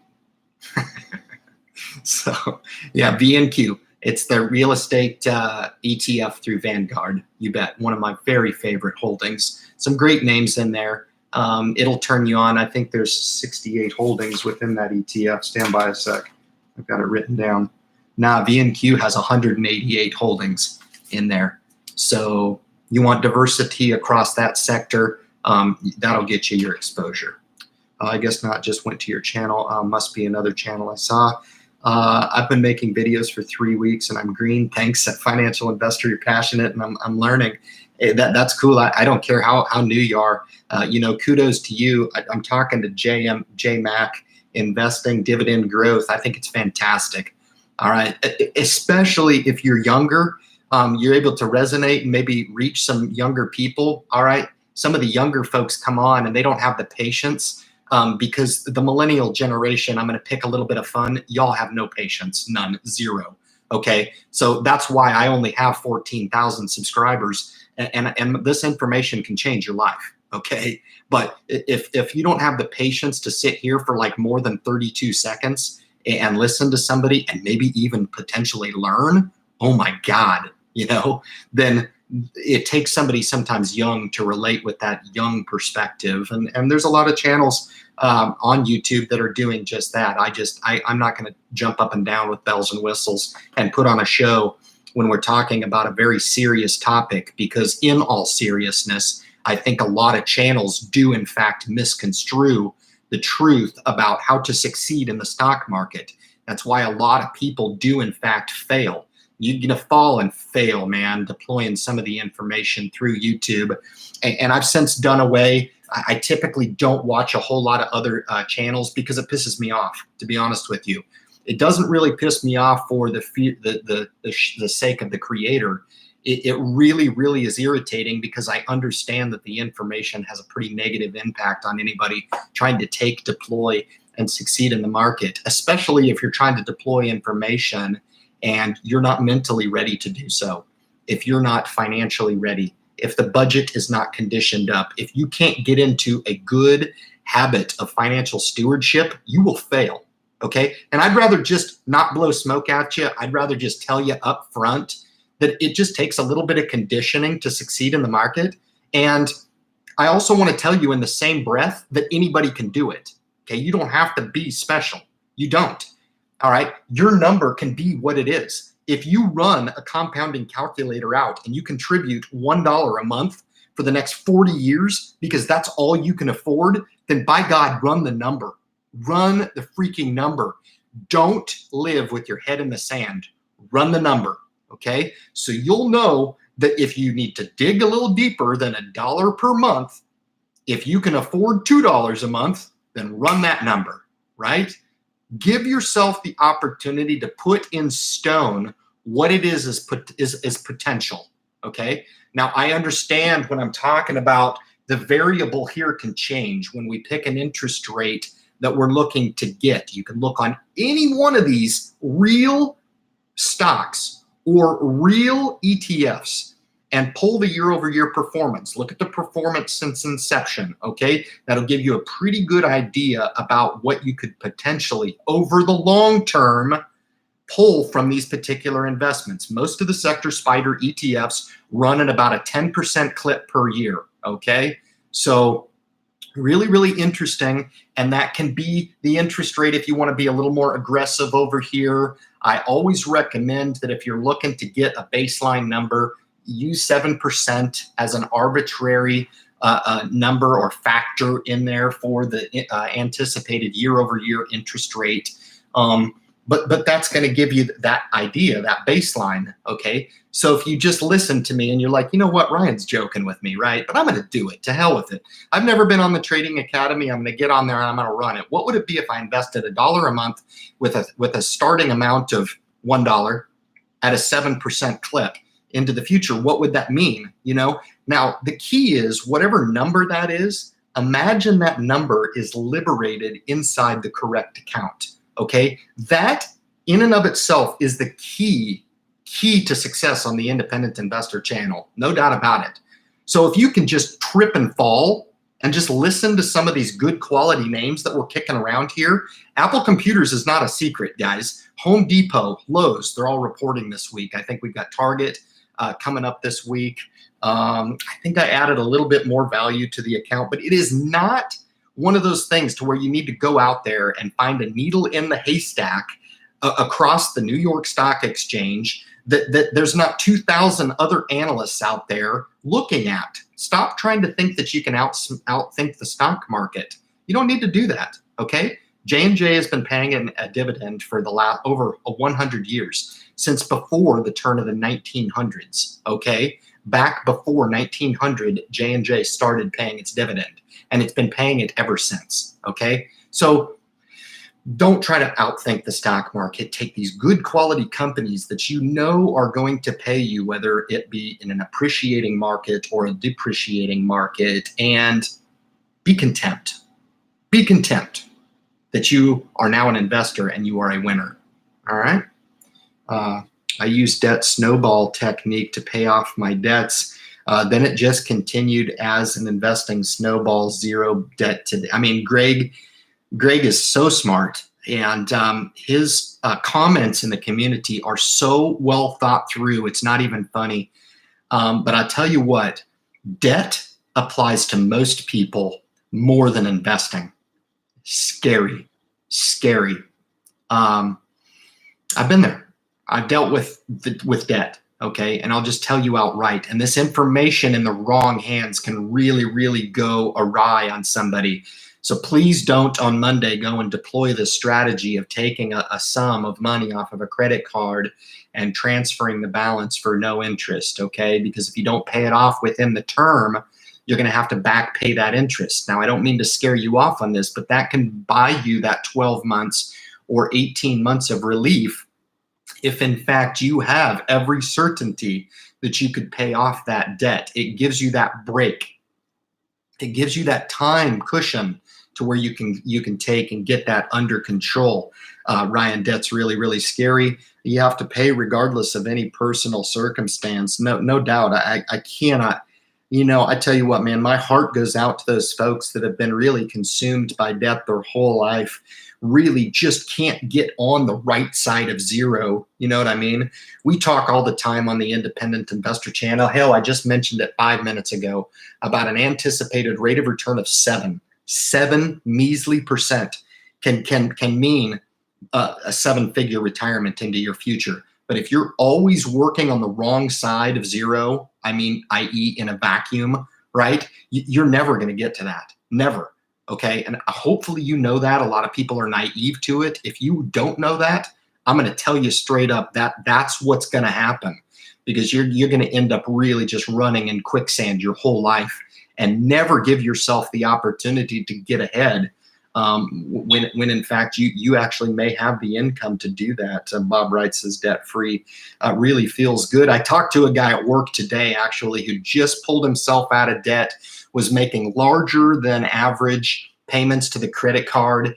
So yeah, V and Q. It's the real estate ETF through Vanguard. You bet. One of my very favorite holdings. Some great names in there. It'll turn you on. I think there's 68 holdings within that ETF. Stand by a sec. I've got it written down. Nah, VNQ has 188 holdings in there. So you want diversity across that sector. That'll get you your exposure. I guess not, just went to your channel. Must be another channel I saw. I've been making videos for 3 weeks and I'm green. Thanks, financial investor. You're passionate and I'm learning. That's cool. I don't care how new you are. Kudos to you. I'm talking to JMac, investing, dividend growth. I think it's fantastic. All right. Especially if you're younger, you're able to resonate and maybe reach some younger people. All right. Some of the younger folks come on and they don't have the patience. Because the millennial generation, I'm going to pick a little bit of fun. Y'all have no patience, none, 0. Okay, so that's why I only have 14,000 subscribers, and this information can change your life. Okay, but if you don't have the patience to sit here for like more than 32 seconds and listen to somebody and maybe even potentially learn, oh my God, then it takes somebody sometimes young to relate with that young perspective. And there's a lot of channels on YouTube that are doing just that. I'm not going to jump up and down with bells and whistles and put on a show when we're talking about a very serious topic, because in all seriousness, I think a lot of channels do in fact misconstrue the truth about how to succeed in the stock market. That's why a lot of people do in fact fail. You're going to fall and fail, man, deploying some of the information through YouTube. And I've since done away. I typically don't watch a whole lot of other channels because it pisses me off, to be honest with you. It doesn't really piss me off for the sake of the creator. It really, really is irritating because I understand that the information has a pretty negative impact on anybody trying to deploy, and succeed in the market, especially if you're trying to deploy information and you're not mentally ready to do so, if you're not financially ready, if the budget is not conditioned up, if you can't get into a good habit of financial stewardship, you will fail, okay? And I'd rather just not blow smoke at you. I'd rather just tell you up front that it just takes a little bit of conditioning to succeed in the market. And I also want to tell you in the same breath that anybody can do it, okay? You don't have to be special. You don't. All right, your number can be what it is. If you run a compounding calculator out and you contribute $1 a month for the next 40 years because that's all you can afford, then by God, run the number. Run the freaking number. Don't live with your head in the sand. Run the number, okay? So you'll know that if you need to dig a little deeper than $1 per month, if you can afford $2 a month, then run that number, right? Give yourself the opportunity to put in stone what it is potential, okay? Now, I understand when I'm talking about the variable here can change when we pick an interest rate that we're looking to get. You can look on any one of these real stocks or real ETFs and pull the year-over-year performance. Look at the performance since inception, okay? That'll give you a pretty good idea about what you could potentially, over the long term, pull from these particular investments. Most of the sector spider ETFs run at about a 10% clip per year, okay? So really, really interesting. And that can be the interest rate if you want to be a little more aggressive over here. I always recommend that if you're looking to get a baseline number, use 7% as an arbitrary number or factor in there for the anticipated year-over-year interest rate. But that's going to give you that idea, that baseline, okay? So if you just listen to me and you're like, you know what, Ryan's joking with me, right? But I'm going to do it. To hell with it. I've never been on the Trading Academy. I'm going to get on there and I'm going to run it. What would it be if I invested $1 a month with a starting amount of $1 at a 7% clip into the future? What would that mean? You know, now the key is whatever number that is, imagine that number is liberated inside the correct account. Okay, that in and of itself is the key to success on the Independent Investor channel, no doubt about it. So if you can just trip and fall and just listen to some of these good quality names that we're kicking around here, Apple Computers is not a secret, guys. Home Depot, Lowe's, they're all reporting this week. I think we've got Target coming up this week. I think I added a little bit more value to the account, but it is not one of those things to where you need to go out there and find a needle in the haystack across the New York Stock Exchange that there's not 2,000 other analysts out there looking at. Stop trying to think that you can outthink the stock market. You don't need to do that, okay? J&J has been paying a dividend for the last over 100 years, since before the turn of the 1900s, okay? Back before 1900, J&J started paying its dividend, and it's been paying it ever since, okay? So don't try to outthink the stock market. Take these good quality companies that you know are going to pay you, whether it be in an appreciating market or a depreciating market, and be content. Be content that you are now an investor and you are a winner, all right? I used debt snowball technique to pay off my debts. Then it just continued as an investing snowball, zero debt today. I mean, Greg is so smart, and his comments in the community are so well thought through. It's not even funny. But I tell you what, debt applies to most people more than investing. Scary, scary. I've been there. I've dealt with debt, okay? And I'll just tell you outright, and this information in the wrong hands can really, really go awry on somebody. So please don't on Monday go and deploy this strategy of taking a sum of money off of a credit card and transferring the balance for no interest, okay? Because if you don't pay it off within the term, you're going to have to back pay that interest. Now, I don't mean to scare you off on this, but that can buy you that 12 months or 18 months of relief if in fact you have every certainty that you could pay off that debt. It gives you that break. It gives you that time cushion to where you can take and get that under control. Ryan, debt's really, really scary. You have to pay regardless of any personal circumstance. No doubt. I cannot, you know, I tell you what, man, my heart goes out to those folks that have been really consumed by debt their whole life, really just can't get on the right side of zero. You know what I mean? We talk all the time on the Independent Investor channel. Hell, I just mentioned it 5 minutes ago about an anticipated rate of return of 7 measly percent can mean a seven-figure retirement into your future. But if you're always working on the wrong side of zero, I mean, i.e. in a vacuum, right? You're never going to get to that. Never. Okay. And hopefully you know that. A lot of people are naive to it. If you don't know that, I'm going to tell you straight up that that's what's going to happen, because you're going to end up really just running in quicksand your whole life and never give yourself the opportunity to get ahead when in fact you actually may have the income to do that. Bob Wright says debt free really feels good. I talked to a guy at work today actually who just pulled himself out of debt, was making larger than average payments to the credit card.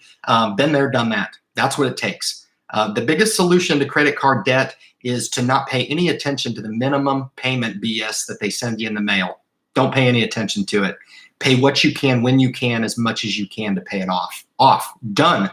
Been there, done that. That's what it takes. The biggest solution to credit card debt is to not pay any attention to the minimum payment BS that they send you in the mail. Don't pay any attention to it. Pay what you can, when you can, as much as you can to pay it off. Done.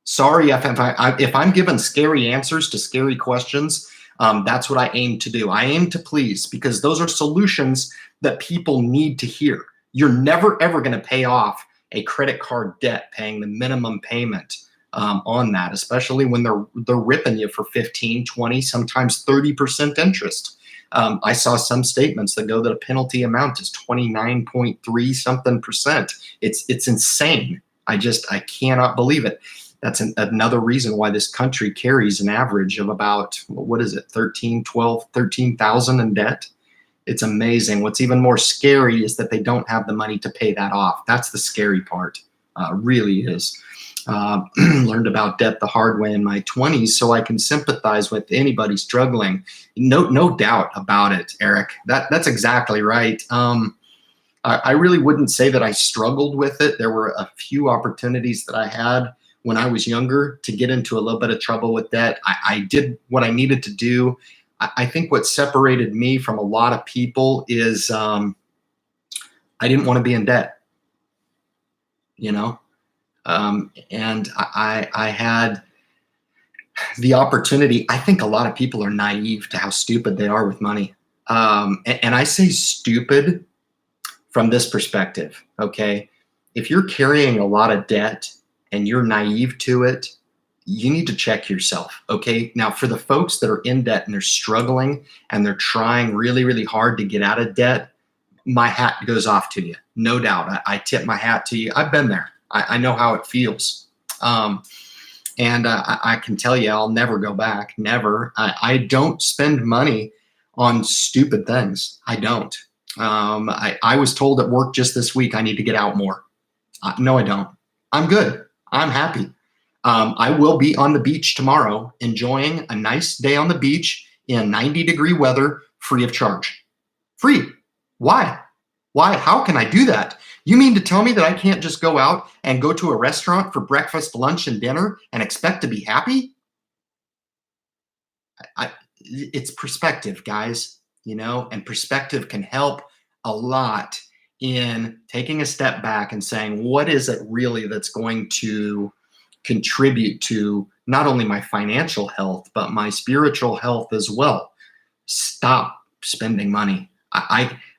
Sorry if I'm given scary answers to scary questions. That's what I aim to do. I aim to please, because those are solutions that people need to hear. You're never, ever going to pay off a credit card debt paying the minimum payment on that, especially when they're ripping you for 15, 20, sometimes 30% interest. I saw some statements that go that a penalty amount is 29.3 something percent. It's insane. I cannot believe it. That's another reason why this country carries an average of about, what is it, 13,000 in debt. It's amazing. What's even more scary is that they don't have the money to pay that off. That's the scary part. Really is. Learned about debt the hard way in my 20s, so I can sympathize with anybody struggling. No doubt about it, Eric. That's exactly right. I really wouldn't say that I struggled with it. There were a few opportunities that I had when I was younger to get into a little bit of trouble with debt. I did what I needed to do. I think what separated me from a lot of people is I didn't want to be in debt, you know? And I had the opportunity. I think a lot of people are naive to how stupid they are with money. And I say stupid from this perspective, okay? If you're carrying a lot of debt and you're naive to it, you need to check yourself, okay? Now, for the folks that are in debt and they're struggling and they're trying really, really hard to get out of debt, my hat goes off to you, no doubt. I tip my hat to you. I've been there. I know how it feels. And I can tell you, I'll never go back, never. I don't spend money on stupid things. I don't. I was told at work just this week I need to get out more. No, I don't. I'm good. I'm happy. I will be on the beach tomorrow, enjoying a nice day on the beach in 90-degree weather, free of charge. Free. Why? Why? How can I do that? You mean to tell me that I can't just go out and go to a restaurant for breakfast, lunch, and dinner and expect to be happy? It's perspective, guys, and perspective can help a lot in taking a step back and saying, what is it really that's going to contribute to not only my financial health, but my spiritual health as well? Stop spending money.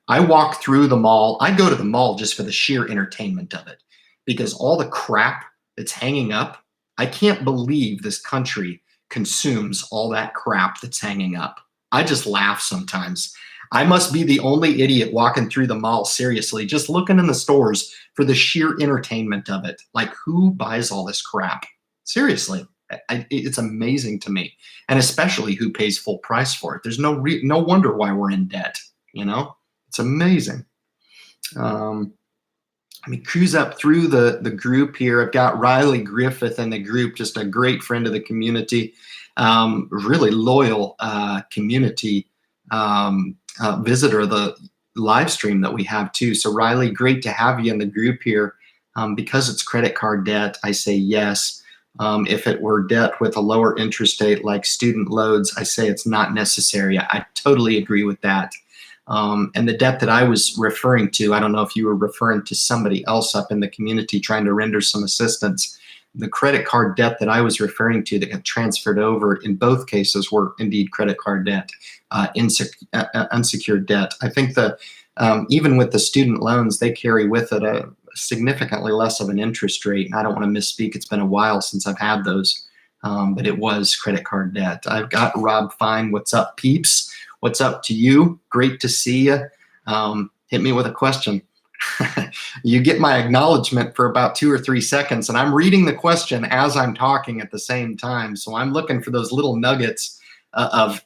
I walk through the mall. I go to the mall just for the sheer entertainment of it, because all the crap that's hanging up, I can't believe this country consumes all that crap that's hanging up. I just laugh sometimes. I must be the only idiot walking through the mall, seriously, just looking in the stores for the sheer entertainment of it. Like, who buys all this crap? Seriously, it's amazing to me. And especially who pays full price for it. There's no wonder why we're in debt, It's amazing. Let me cruise up through the group here. I've got Riley Griffith in the group, just a great friend of the community, really loyal community visitor of the live stream that we have too. So Riley, great to have you in the group here. Because it's credit card debt, I say yes. If it were debt with a lower interest rate like student loans, I say it's not necessary. I totally agree with that. And the debt that I was referring to, I don't know if you were referring to somebody else up in the community trying to render some assistance. The credit card debt that I was referring to that got transferred over in both cases were indeed credit card debt, unsecured debt. I think that even with the student loans, they carry with it a significantly less of an interest rate. And I don't want to misspeak. It's been a while since I've had those, but it was credit card debt. I've got Rob Fine. What's up, peeps? What's up to you? Great to see you. Hit me with a question. You get my acknowledgement for about 2 or 3 seconds, and I'm reading the question as I'm talking at the same time. So I'm looking for those little nuggets of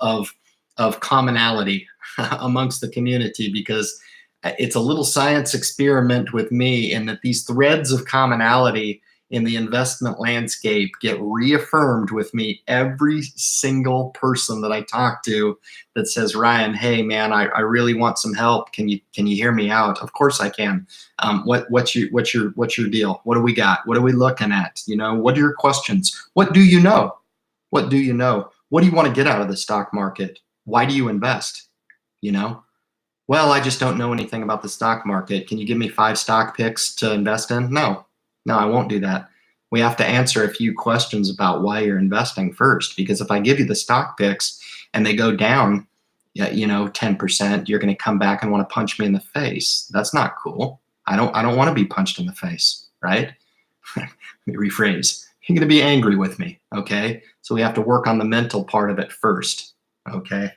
commonality amongst the community, because it's a little science experiment with me in that these threads of commonality in the investment landscape get reaffirmed with me every single person that I talk to that says, Ryan, hey man, I really want some help. Can you hear me out? Of course I can. What's your deal? What do we got? What are we looking at? What are your questions? What do you know? What do you know? What do you want to get out of the stock market? Why do you invest? Well, I just don't know anything about the stock market. Can you give me 5 stock picks to invest in? No, I won't do that. We have to answer a few questions about why you're investing first, because if I give you the stock picks and they go down, 10%, you're going to come back and want to punch me in the face. That's not cool. I don't want to be punched in the face, right? Let me rephrase. You're going to be angry with me, okay? So we have to work on the mental part of it first, okay?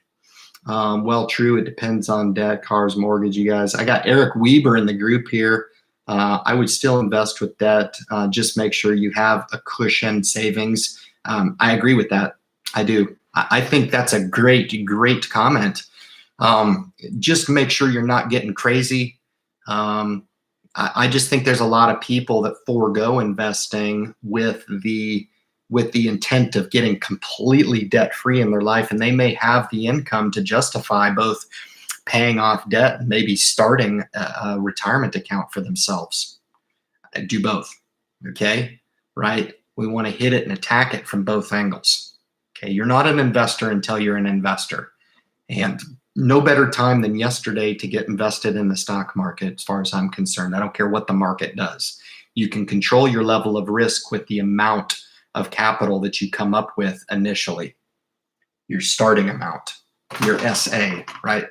Well, true. It depends on debt, cars, mortgage, you guys. I got Eric Weber in the group here. I would still invest with debt. Just make sure you have a cushion savings. I agree with that. I do. I think that's a great comment. Just make sure you're not getting crazy. I just think there's a lot of people that forego investing with the intent of getting completely debt free in their life, and they may have the income to justify both paying off debt and maybe starting a retirement account for themselves. Do both, okay? Right? We want to hit it and attack it from both angles. Okay, you're not an investor until you're an investor, and no better time than yesterday to get invested in the stock market, as far as I'm concerned. I don't care what the market does. You can control your level of risk with the amount of capital that you come up with initially. Your starting amount, your SA, right?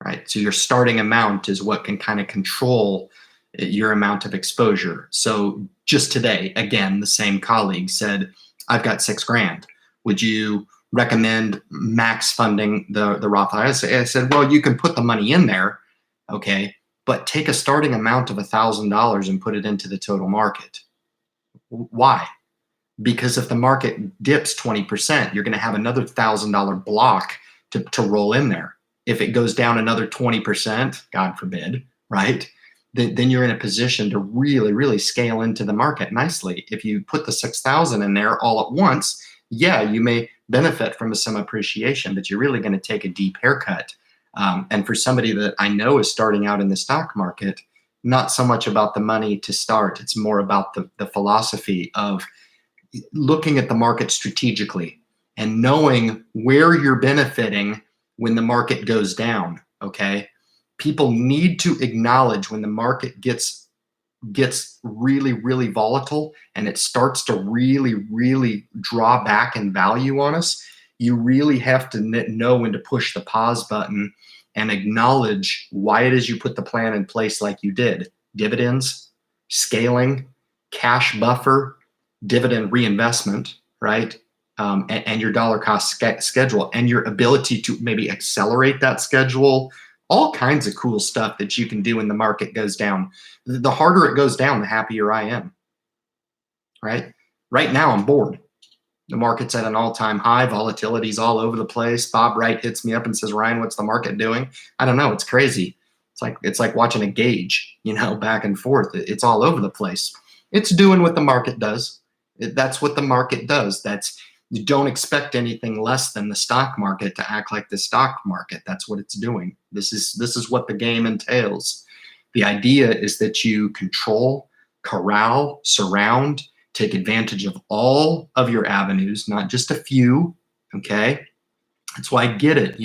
Right. So your starting amount is what can kind of control your amount of exposure. So just today, again, the same colleague said, I've got $6,000. Would you recommend max funding the Roth IRA? I said, well, you can put the money in there, okay, but take a starting amount of $1,000 and put it into the total market. Why? Because if the market dips 20%, you're going to have another $1,000 block to roll in there. If it goes down another 20%, God forbid, right? Then you're in a position to really, really scale into the market nicely. If you put the 6,000 in there all at once, yeah, you may benefit from some appreciation, but you're really going to take a deep haircut. And for somebody that I know is starting out in the stock market, not so much about the money to start. It's more about the philosophy of looking at the market strategically and knowing where you're benefiting when the market goes down, okay? People need to acknowledge when the market gets really, really volatile and it starts to really, really draw back in value on us. You really have to know when to push the pause button and acknowledge why it is you put the plan in place like you did. Dividends, scaling, cash buffer, dividend reinvestment, right? And your dollar cost schedule and your ability to maybe accelerate that schedule, all kinds of cool stuff that you can do when the market goes down. The harder it goes down, the happier I am, right? Right now, I'm bored. The market's at an all-time high. Volatility's all over the place. Bob Wright hits me up and says, Ryan, what's the market doing? I don't know. It's crazy. It's like watching a gauge, back and forth. It's all over the place. It's doing what the market does. That's what the market does. You don't expect anything less than the stock market to act like the stock market. That's what it's doing. This is what the game entails. The idea is that you control, corral, surround, take advantage of all of your avenues, not just a few, okay? That's why I get it,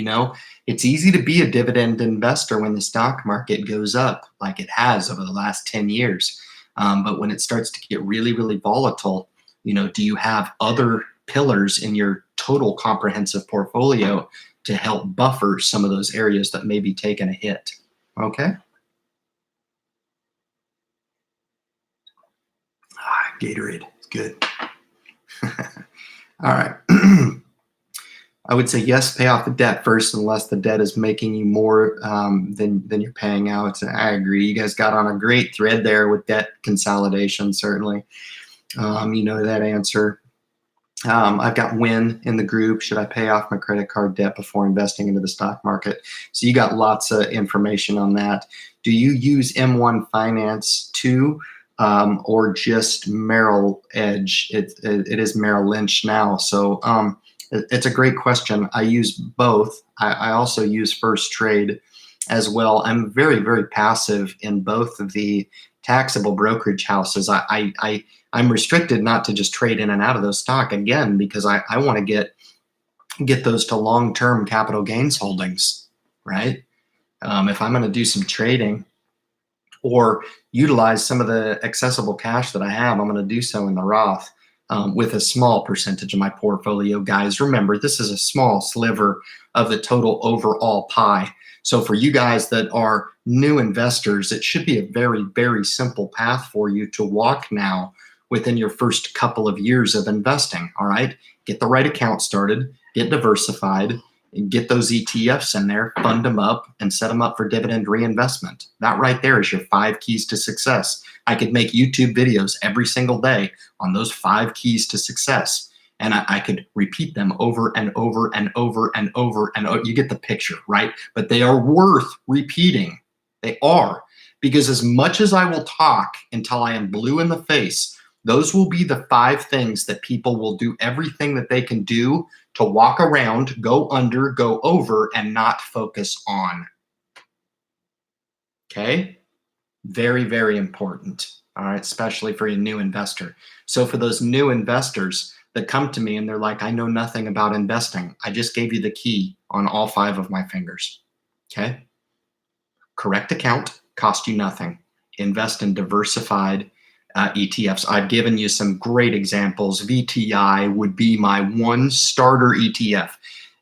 It's easy to be a dividend investor when the stock market goes up like it has over the last 10 years. But when it starts to get really, really volatile, do you have other pillars in your total comprehensive portfolio to help buffer some of those areas that may be taking a hit? Okay. Gatorade, it's good. All right. I would say yes, pay off the debt first, unless the debt is making you more than you're paying out. I agree. You guys got on a great thread there with debt consolidation, certainly. You know that answer. I've got Win in the group. Should I pay off my credit card debt before investing into the stock market? So you got lots of information on that. Do you use M1 Finance too? or just Merrill Edge. It is Merrill Lynch now. So it's a great question. I use both. I also use First Trade as well. I'm very, very passive in both of the taxable brokerage houses. I'm restricted not to just trade in and out of those stock again, because I want to get those to long-term capital gains holdings, right? If I'm going to do some trading or utilize some of the accessible cash that I have, I'm going to do so in the Roth with a small percentage of my portfolio. Guys, remember, this is a small sliver of the total overall pie. So for you guys that are new investors, it should be a very, very simple path for you to walk now within your first couple of years of investing. All right, get the right account started, get diversified, and get those ETFs in there, fund them up, and set them up for dividend reinvestment. That right there is your 5 keys to success. I could make YouTube videos every single day on those 5 keys to success. And I could repeat them over and over and over and over and over. You get the picture, right? But they are worth repeating. They are. Because as much as I will talk until I am blue in the face, those will be the 5 things that people will do everything that they can do to walk around, go under, go over, and not focus on. Okay? Very, very important. All right, especially for a new investor. So for those new investors that come to me and they're like, I know nothing about investing, I just gave you the key on all 5 of my fingers. Okay? Correct account, cost you nothing. Invest in diversified ETFs. I've given you some great examples. VTI would be my one starter ETF.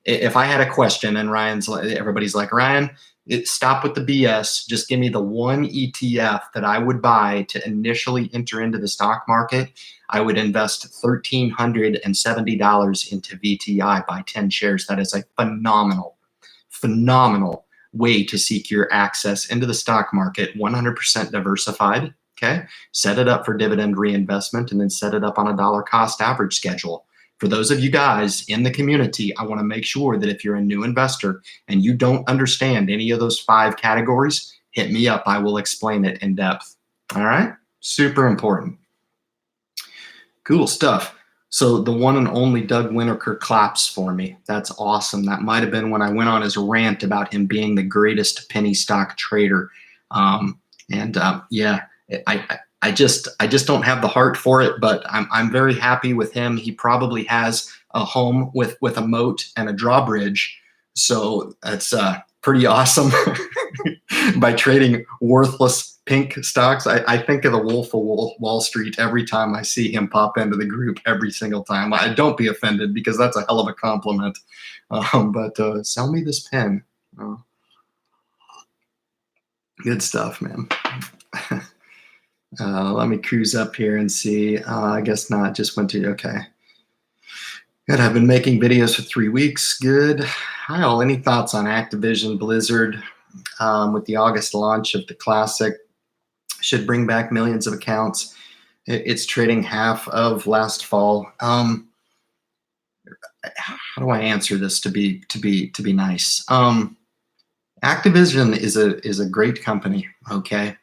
If I had a question and everybody's like, Ryan, stop with the BS. Just give me the one ETF that I would buy to initially enter into the stock market. I would invest $1,370 into VTI, buy 10 shares. That is a phenomenal, phenomenal way to seek your access into the stock market, 100% diversified. Okay, set it up for dividend reinvestment and then set it up on a dollar cost average schedule. For those of you guys in the community, I want to make sure that if you're a new investor and you don't understand any of those 5 categories, hit me up. I will explain it in depth. All right, super important. Cool stuff. So the one and only Doug Winokur claps for me. That's awesome. That might have been when I went on his rant about him being the greatest penny stock trader. Yeah. I just don't have the heart for it, but I'm very happy with him. He probably has a home with a moat and a drawbridge, so that's pretty awesome. By trading worthless pink stocks, I think of the Wolf of Wall Street every time I see him pop into the group. Every single time. Don't be offended, because that's a hell of a compliment. But sell me this pen. Good stuff, man. Let me cruise up here and see. I guess not. Just went to, okay. Good. I've been making videos for 3 weeks. Good. Hi, all. Any thoughts on Activision Blizzard with the August launch of the Classic? Should bring back millions of accounts. It's trading half of last fall. How do I answer this to be nice? Activision is a great company. Okay.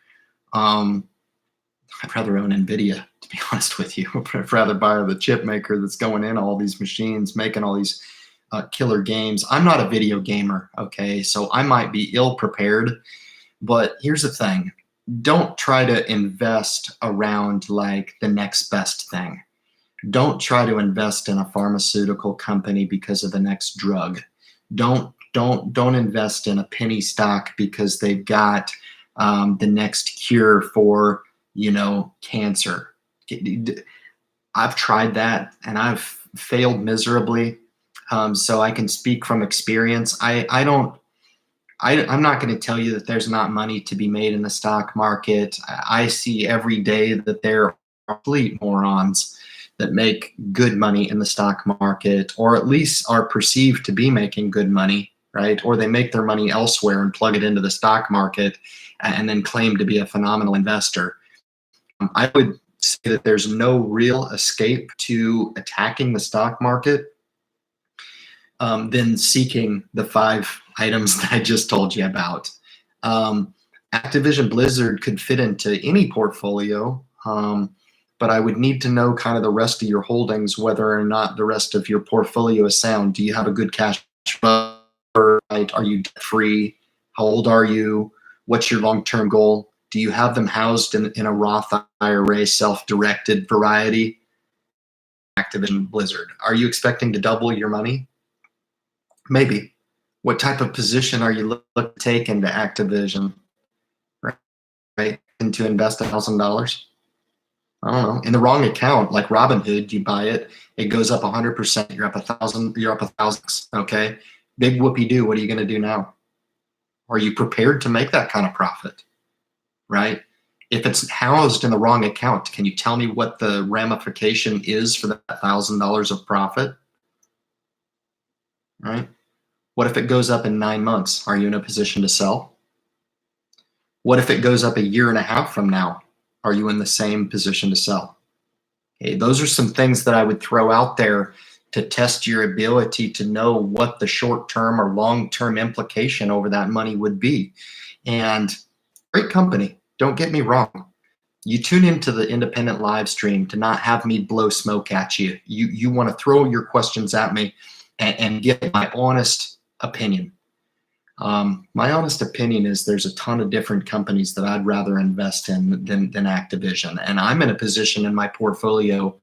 I'd rather own NVIDIA, to be honest with you. I'd rather buy the chip maker that's going in all these machines, making all these killer games. I'm not a video gamer, okay? So I might be ill-prepared, but here's the thing. Don't try to invest around like the next best thing. Don't try to invest in a pharmaceutical company because of the next drug. Don't invest in a penny stock because they've got the next cure for cancer. I've tried that and I've failed miserably. So I can speak from experience. I'm not going to tell you that there's not money to be made in the stock market. I see every day that there are complete morons that make good money in the stock market, or at least are perceived to be making good money, right? Or they make their money elsewhere and plug it into the stock market and then claim to be a phenomenal investor. I would say that there's no real escape to attacking the stock market than seeking the 5 items that I just told you about. Activision Blizzard could fit into any portfolio. But I would need to know kind of the rest of your holdings, whether or not the rest of your portfolio is sound. Do you have a good cash flow? Right? Are you debt free? How old are you? What's your long-term goal? Do you have them housed in a Roth IRA, self-directed variety? Activision Blizzard. Are you expecting to double your money? Maybe. What type of position are you looking to take into Activision? Right? And to invest $1,000? I don't know. In the wrong account, like Robinhood, you buy it, it goes up 100%. You're up 1,000. You're up 1,000. Okay. Big whoopee do. What are you going to do now? Are you prepared to make that kind of profit? Right? If it's housed in the wrong account, can you tell me what the ramification is for that $1,000 of profit? Right? What if it goes up in 9 months? Are you in a position to sell? What if it goes up a year and a half from now? Are you in the same position to sell? Okay, those are some things that I would throw out there to test your ability to know what the short-term or long-term implication over that money would be. And great company, don't get me wrong. You tune into the independent live stream to not have me blow smoke at you. You want to throw your questions at me and get my honest opinion. My honest opinion is there's a ton of different companies that I'd rather invest in than Activision. And I'm in a position in my portfolio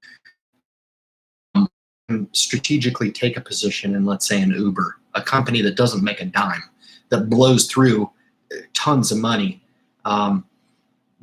strategically take a position in, let's say, an Uber, a company that doesn't make a dime, that blows through tons of money.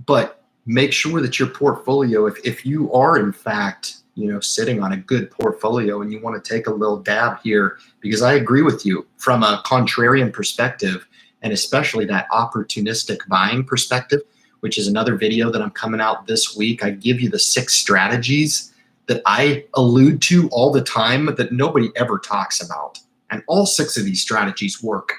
But make sure that your portfolio, if you are in fact, sitting on a good portfolio and you want to take a little dab here, because I agree with you from a contrarian perspective, and especially that opportunistic buying perspective, which is another video that I'm coming out this week. I give you the 6 strategies that I allude to all the time that nobody ever talks about. And all 6 of these strategies work.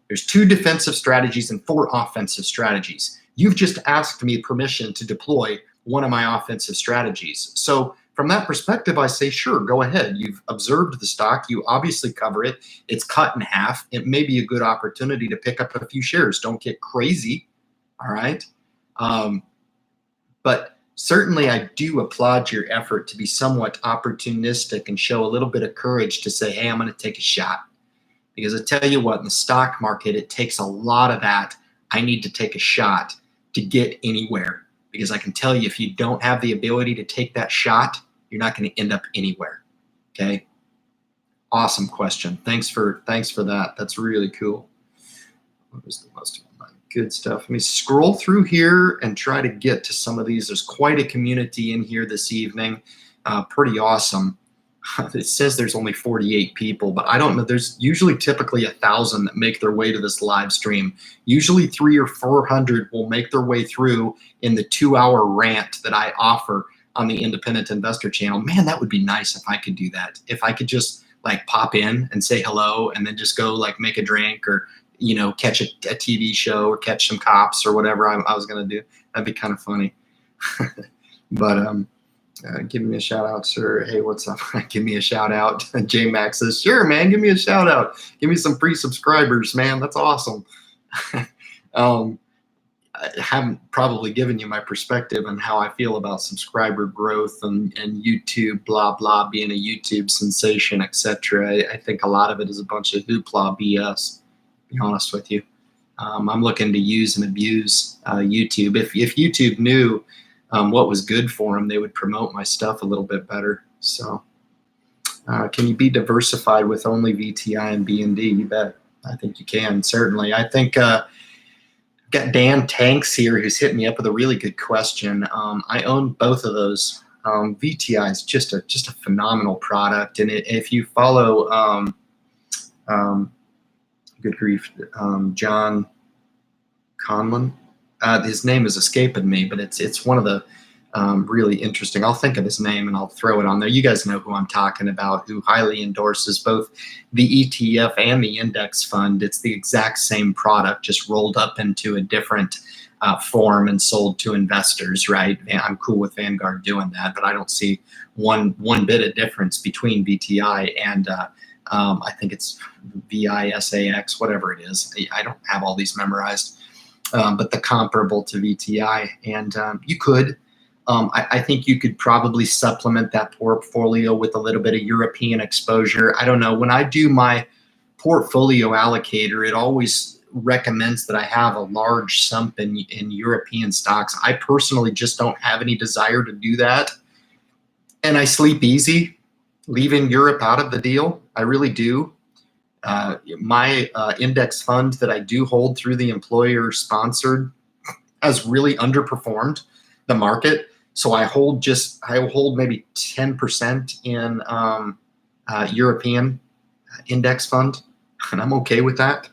There's 2 defensive strategies and 4 offensive strategies. You've just asked me permission to deploy one of my offensive strategies. So from that perspective, I say, sure, go ahead. You've observed the stock. You obviously cover it. It's cut in half. It may be a good opportunity to pick up a few shares. Don't get crazy, all right? But certainly I do applaud your effort to be somewhat opportunistic and show a little bit of courage to say, hey, I'm going to take a shot. Because I tell you what, in the stock market, it takes a lot of that. I need to take a shot to get anywhere. Because I can tell you, if you don't have the ability to take that shot, you're not going to end up anywhere. Okay. Awesome question. Thanks for that. That's really cool. What was the most of my good stuff? Let me scroll through here and try to get to some of these. There's quite a community in here this evening. Pretty awesome. It says there's only 48 people, but I don't know. There's usually typically 1,000 that make their way to this live stream. Usually 300 or 400 will make their way through in the 2-hour rant that I offer on the Independent Investor channel. Man, that would be nice if I could do that. If I could just like pop in and say hello and then just go like make a drink or, catch a TV show or catch some cops or whatever I was going to do. That'd be kind of funny. But, give me a shout out, sir. Hey, what's up? Give me a shout out. J Max says, sure, man, give me a shout out. Give me some free subscribers, man. That's awesome. I haven't probably given you my perspective on how I feel about subscriber growth and YouTube, blah, blah, being a YouTube sensation, etc. I think a lot of it is a bunch of hoopla BS, to be honest with you. I'm looking to use and abuse YouTube. If YouTube knew what was good for them, they would promote my stuff a little bit better. So can you be diversified with only VTI and BND? You bet. I think you can, certainly. I think got Dan Tanks here who's hit me up with a really good question. I own both of those. VTI is just a phenomenal product, and if you follow good grief, John Conlon. His name is escaping me, but it's one of the really interesting. I'll think of his name and I'll throw it on there. You guys know who I'm talking about, who highly endorses both the ETF and the index fund. It's the exact same product, just rolled up into a different form and sold to investors, right? And I'm cool with Vanguard doing that, but I don't see one bit of difference between VTI and I think it's VISAX, whatever it is. I don't have all these memorized. But the comparable to VTI. And you could I think you could probably supplement that portfolio with a little bit of European exposure. I don't know. When I do my portfolio allocator, it always recommends that I have a large sum in European stocks. I personally just don't have any desire to do that. And I sleep easy leaving Europe out of the deal. I really do. My index fund that I do hold through the employer sponsored has really underperformed the market. So I hold maybe 10% in European index fund, and I'm okay with that.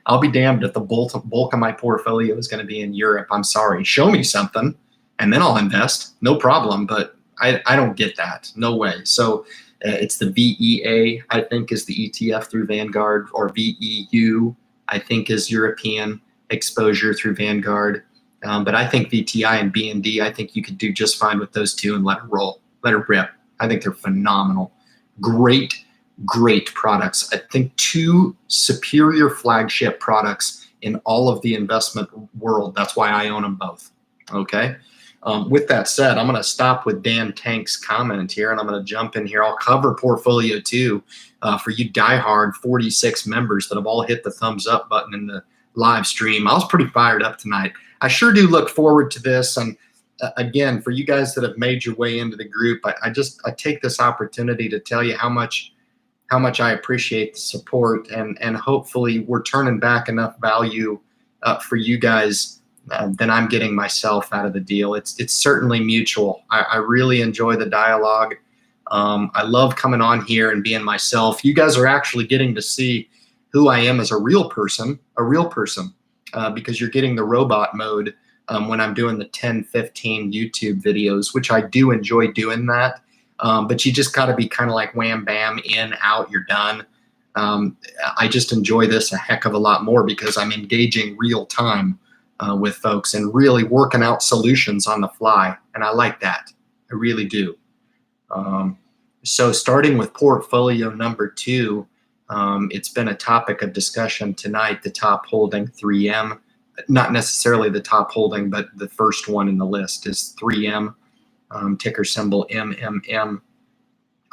I'll be damned if the bulk of my portfolio is going to be in Europe. I'm sorry. Show me something, and then I'll invest. No problem. But I don't get that. No way. So it's the VEA, I think, is the ETF through Vanguard, or VEU, I think, is European exposure through Vanguard. But I think VTI and BND, I think you could do just fine with those two and let it roll, let it rip. I think they're phenomenal. Great products. I think two superior flagship products in all of the investment world. That's why I own them both. Okay. With that said, I'm going to stop with Dan Tank's comment here, and I'm going to jump in here. I'll cover portfolio two for you diehard 46 members that have all hit the thumbs up button in the live stream. I was pretty fired up tonight. I sure do look forward to this. And again, for you guys that have made your way into the group, I take this opportunity to tell you how much I appreciate the support, and hopefully we're turning back enough value for you guys than I'm getting myself out of the deal. It's certainly mutual. I really enjoy the dialogue. I love coming on here and being myself. You guys are actually getting to see who I am as a real person, because you're getting the robot mode when I'm doing the 10, 15 YouTube videos, which I do enjoy doing that. But you just got to be kind of like wham, bam, in, out, you're done. I just enjoy this a heck of a lot more because I'm engaging real time with folks and really working out solutions on the fly. And I like that. I really do. So starting with portfolio number two, it's been a topic of discussion tonight, the top holding 3M. Not necessarily the top holding, but the first one in the list is 3M, ticker symbol MMM.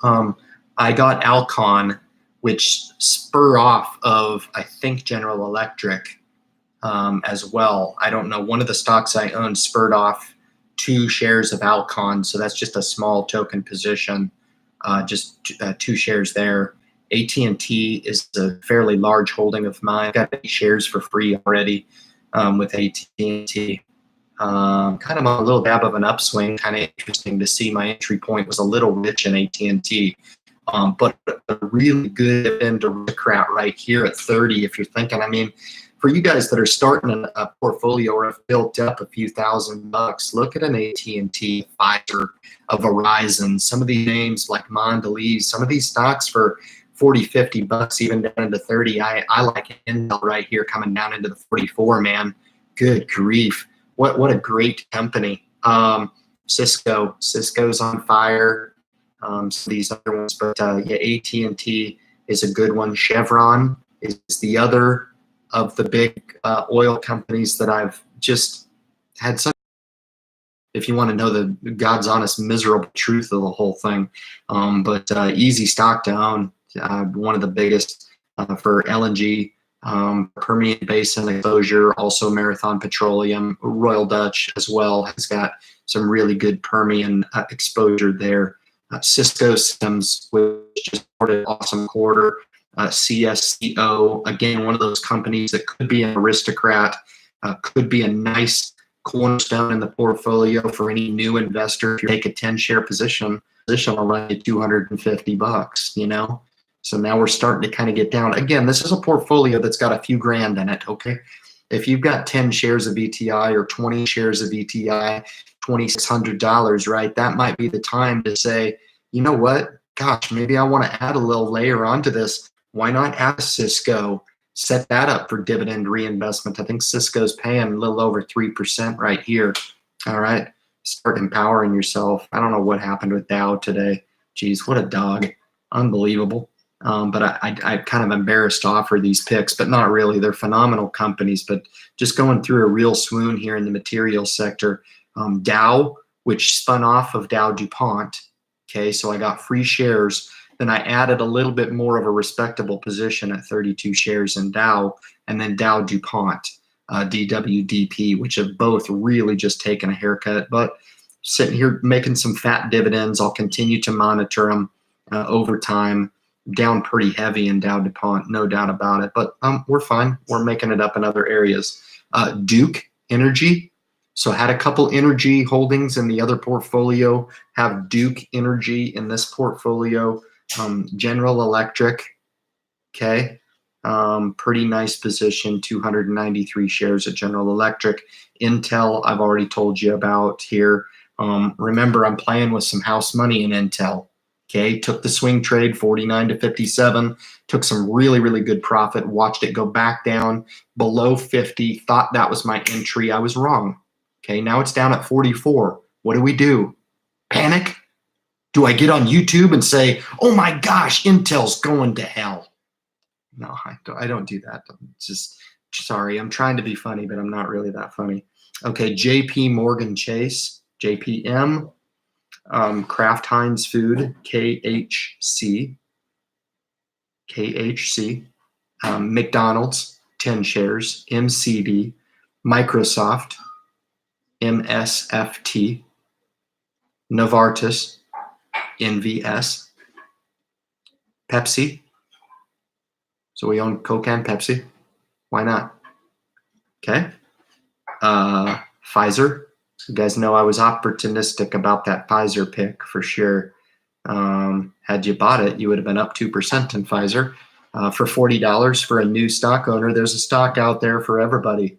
I got Alcon, which spur off of, I think, General Electric as well. I don't know. One of the stocks I owned spurred off 2 shares of Alcon, so that's just a small token position, just 2 shares there. AT&T is a fairly large holding of mine. I got 8 shares for free already with AT&T. Kind of a little dab of an upswing. Kind of interesting to see. My entry point was a little rich in AT&T, but a really good dividend aristocrat right here at 30. If you're thinking, I mean, for you guys that are starting a portfolio or have built up a few $1,000, look at an AT&T, Pfizer, a Verizon, some of these names like Mondelez, some of these stocks for 40, 50 bucks, even down into 30. I like Intel right here coming down into the 44, man. Good grief. What a great company. Cisco's on fire. Some of these other ones, but yeah, AT&T is a good one. Chevron is the other of the big oil companies that I've just had such, if you want to know the God's honest, miserable truth of the whole thing. But easy stock to own. One of the biggest for LNG, Permian Basin exposure, also Marathon Petroleum, Royal Dutch as well has got some really good Permian exposure there. Cisco Systems, which just reported an awesome quarter. CSCO, again, one of those companies that could be an aristocrat, could be a nice cornerstone in the portfolio for any new investor. If you take a 10-share position will run you 250 bucks, you know? So now we're starting to kind of get down. Again, this is a portfolio that's got a few grand in it, okay? If you've got 10 shares of ETI or 20 shares of ETI, $2,600, right? That might be the time to say, you know what? Gosh, maybe I want to add a little layer onto this. Why not add Cisco? Set that up for dividend reinvestment. I think Cisco's paying a little over 3% right here. All right. Start empowering yourself. I don't know what happened with Dow today. Geez, what a dog. Unbelievable. But I kind of embarrassed to offer these picks, but not really. They're phenomenal companies, but just going through a real swoon here in the materials sector. Dow, which spun off of Dow DuPont. Okay, so I got free shares. Then I added a little bit more of a respectable position at 32 shares in Dow, and then Dow DuPont, DWDP, which have both really just taken a haircut. But sitting here making some fat dividends. I'll continue to monitor them over time. Down pretty heavy in Dow DuPont, no doubt about it. But we're fine. We're making it up in other areas. Duke Energy. So had a couple energy holdings in the other portfolio. Have Duke Energy in this portfolio. General Electric. Okay. Pretty nice position, 293 shares at General Electric. Intel, I've already told you about here. Remember, I'm playing with some house money in Intel. Okay, took the swing trade 49 to 57, took some really, really good profit, watched it go back down below 50, thought that was my entry. I was wrong. Okay, now it's down at 44. What do we do? Panic? Do I get on YouTube and say, oh my gosh, Intel's going to hell? No, I don't do that. It's just, sorry, I'm trying to be funny, but I'm not really that funny. Okay, JP Morgan Chase, JPM, Kraft Heinz Food, KHC, McDonald's, 10 shares, MCD, Microsoft, MSFT, Novartis, NVS, Pepsi. So we own Coke and Pepsi. Why not? Okay. Pfizer. You guys know I was opportunistic about that Pfizer pick for sure. Had you bought it, you would have been up 2% in Pfizer. For $40 for a new stock owner, there's a stock out there for everybody.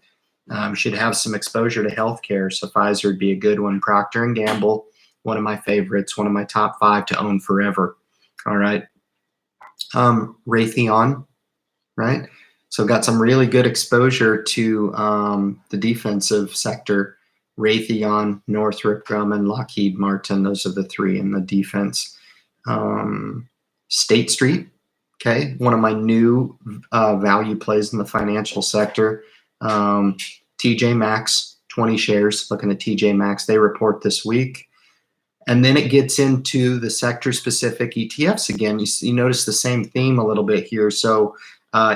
Should have some exposure to healthcare, so Pfizer would be a good one. Procter & Gamble, one of my favorites, one of my top 5 to own forever. All right. Raytheon, right? So got some really good exposure to the defensive sector. Raytheon, Northrop Grumman, Lockheed Martin, those are the 3 in the defense. State Street, okay, one of my new value plays in the financial sector. TJ Maxx, 20 shares, looking at TJ Maxx, they report this week. And then it gets into the sector-specific ETFs again. You notice the same theme a little bit here. So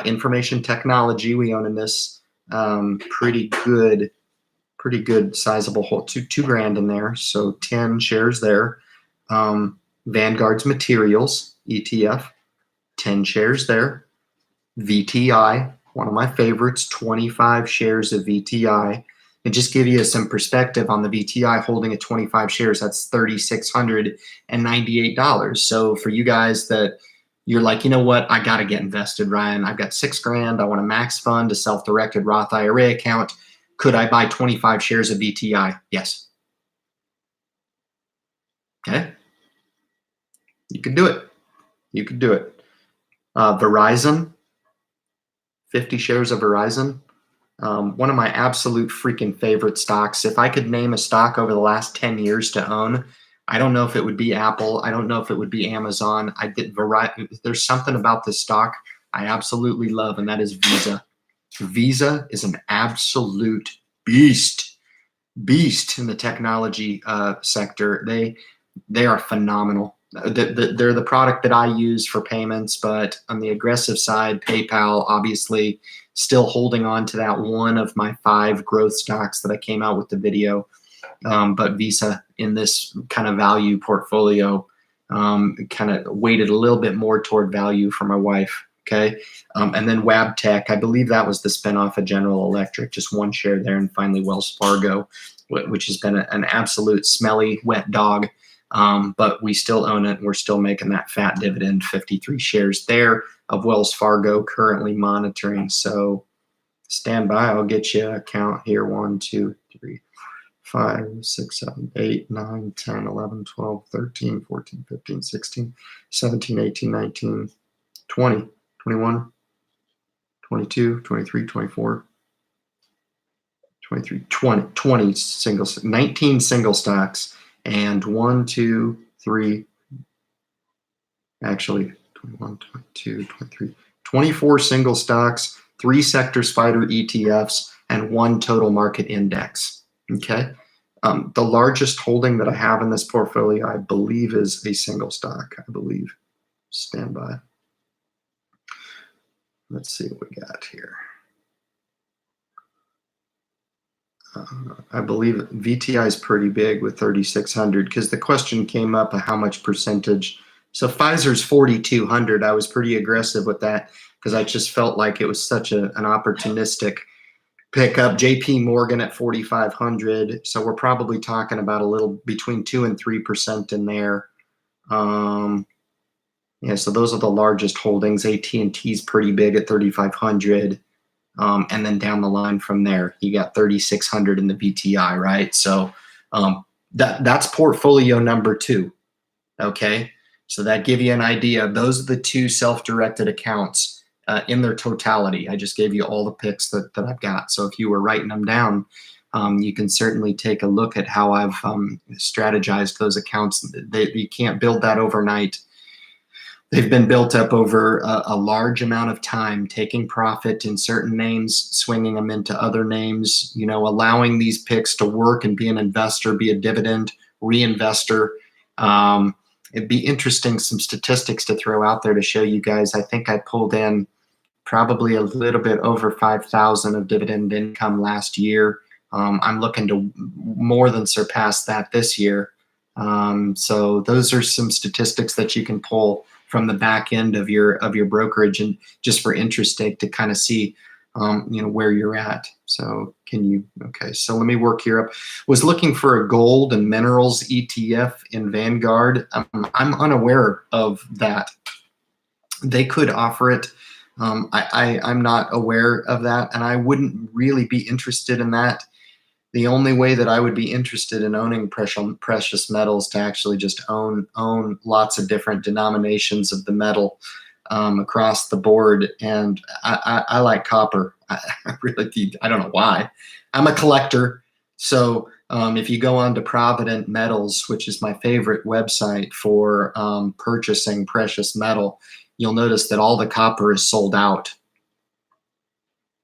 information technology, we own in this pretty good sizable hold, two grand in there. So 10 shares there. Vanguard's Materials ETF, 10 shares there. VTI, one of my favorites, 25 shares of VTI. And just give you some perspective on the VTI holding at 25 shares, that's $3,698. So for you guys that you're like, you know what, I got to get invested, Ryan. I've got 6 grand. I want a max fund, a self-directed Roth IRA account. Could I buy 25 shares of VTI? Yes. Okay. You could do it. You could do it. Verizon, 50 shares of Verizon. One of my absolute freaking favorite stocks. If I could name a stock over the last 10 years to own, I don't know if it would be Apple. I don't know if it would be Amazon. There's something about this stock I absolutely love, and that is Visa. Visa is an absolute beast in the technology sector. They are phenomenal. They're the product that I use for payments, but on the aggressive side, PayPal, obviously, still holding on to that one of my 5 growth stocks that I came out with the video. But Visa in this kind of value portfolio kind of weighted a little bit more toward value for my wife. Okay. And then Wabtec, I believe that was the spinoff of General Electric, just 1 share there. And finally, Wells Fargo, which has been an absolute smelly, wet dog. But we still own it. And we're still making that fat dividend, 53 shares there of Wells Fargo currently monitoring. So stand by. I'll get you a count here. 1, 2, 3, 5, 6, 7, 8, 9, 10, 11, 12, 13, 14, 15, 16, 17, 18, 19, 20. 21, 22, 23, 24, 23, 20 singles, 19 single stocks, and 1, 2, 3, actually 21, 22, 23, 24 single stocks, 3 sector spider ETFs, and 1 total market index. Okay. The largest holding that I have in this portfolio, I believe, is a single stock. I believe. Stand by. Let's see what we got here. I believe VTI is pretty big with 3,600 because the question came up of how much percentage. So Pfizer's 4,200. I was pretty aggressive with that because I just felt like it was such an opportunistic pickup. JP Morgan at 4,500. So we're probably talking about a little between 2 and 3% in there. Yeah, so those are the largest holdings. AT&T is pretty big at 3,500. And then down the line from there, you got 3,600 in the VTI, right? So that's portfolio number 2. Okay, so that give you an idea. Those are the 2 self-directed accounts in their totality. I just gave you all the picks that I've got. So if you were writing them down, you can certainly take a look at how I've strategized those accounts. You can't build that overnight. They've been built up over a large amount of time, taking profit in certain names, swinging them into other names, allowing these picks to work and be an investor, be a dividend reinvestor. It'd be interesting, some statistics to throw out there to show you guys. I think I pulled in probably a little bit over 5,000 of dividend income last year. I'm looking to more than surpass that this year. So those are some statistics that you can pull from the back end of your brokerage, and just for interest sake to kind of see where you're at. So okay, so let me work here up. Was looking for a gold and minerals ETF in Vanguard. I'm unaware of that. They could offer it. I'm not aware of that, and I wouldn't really be interested in that. The only way that I would be interested in owning precious metals to actually just own lots of different denominations of the metal across the board. And I like copper. I don't know why. I'm a collector. So if you go on to Provident Metals, which is my favorite website for purchasing precious metal, you'll notice that all the copper is sold out.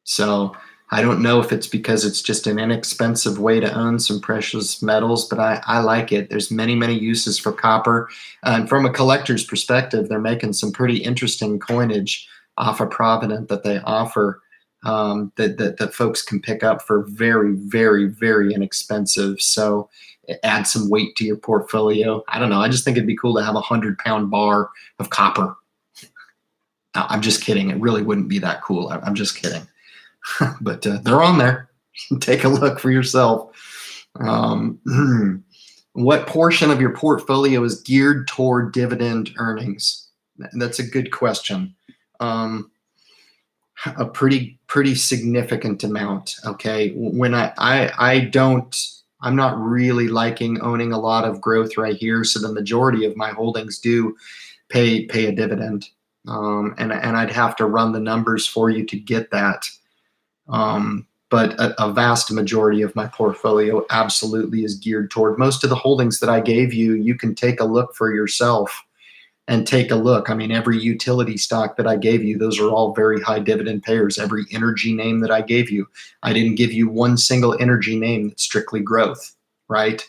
So I don't know if it's because it's just an inexpensive way to own some precious metals, but I like it. There's many, many uses for copper. And from a collector's perspective, they're making some pretty interesting coinage off of Provident that they offer that folks can pick up for very, very, very inexpensive. So add some weight to your portfolio. I don't know. I just think it'd be cool to have a 100-pound bar of copper. No, I'm just kidding. It really wouldn't be that cool. I'm just kidding. But they're on there. Take a look for yourself. What portion of your portfolio is geared toward dividend earnings? That's a good question. A pretty significant amount. Okay, when I'm not really liking owning a lot of growth right here. So the majority of my holdings do pay a dividend, and I'd have to run the numbers for you to get that. But a vast majority of my portfolio absolutely is geared toward most of the holdings that I gave you. You can take a look for yourself and take a look. I mean, every utility stock that I gave you, those are all very high dividend payers. Every energy name that I gave you, I didn't give you one single energy name that's strictly growth, right?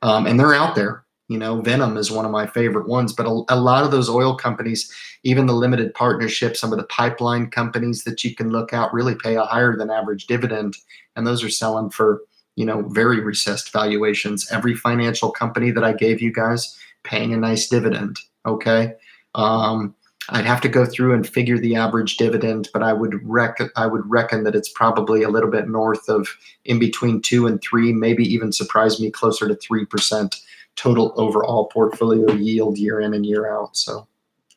And they're out there. Venom is one of my favorite ones, but a lot of those oil companies, even the limited partnerships, some of the pipeline companies that you can look at really pay a higher than average dividend. And those are selling for, very recessed valuations. Every financial company that I gave you guys paying a nice dividend. Okay. I'd have to go through and figure the average dividend, but I would reckon that it's probably a little bit north of in between 2 and 3, maybe even surprise me closer to 3% total overall portfolio yield year in and year out. So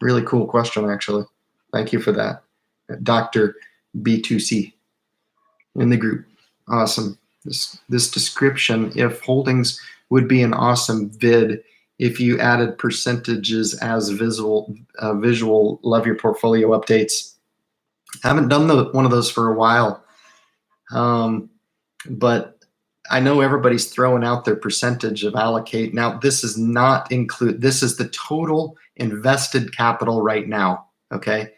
really cool question, actually. Thank you for that. Dr. B2C in the group. Awesome. This description, if holdings would be an awesome vid if you added percentages as visual, love your portfolio updates. I haven't done one of those for a while, but I know everybody's throwing out their percentage of allocate. Now, this is not this is the total invested capital right now, okay?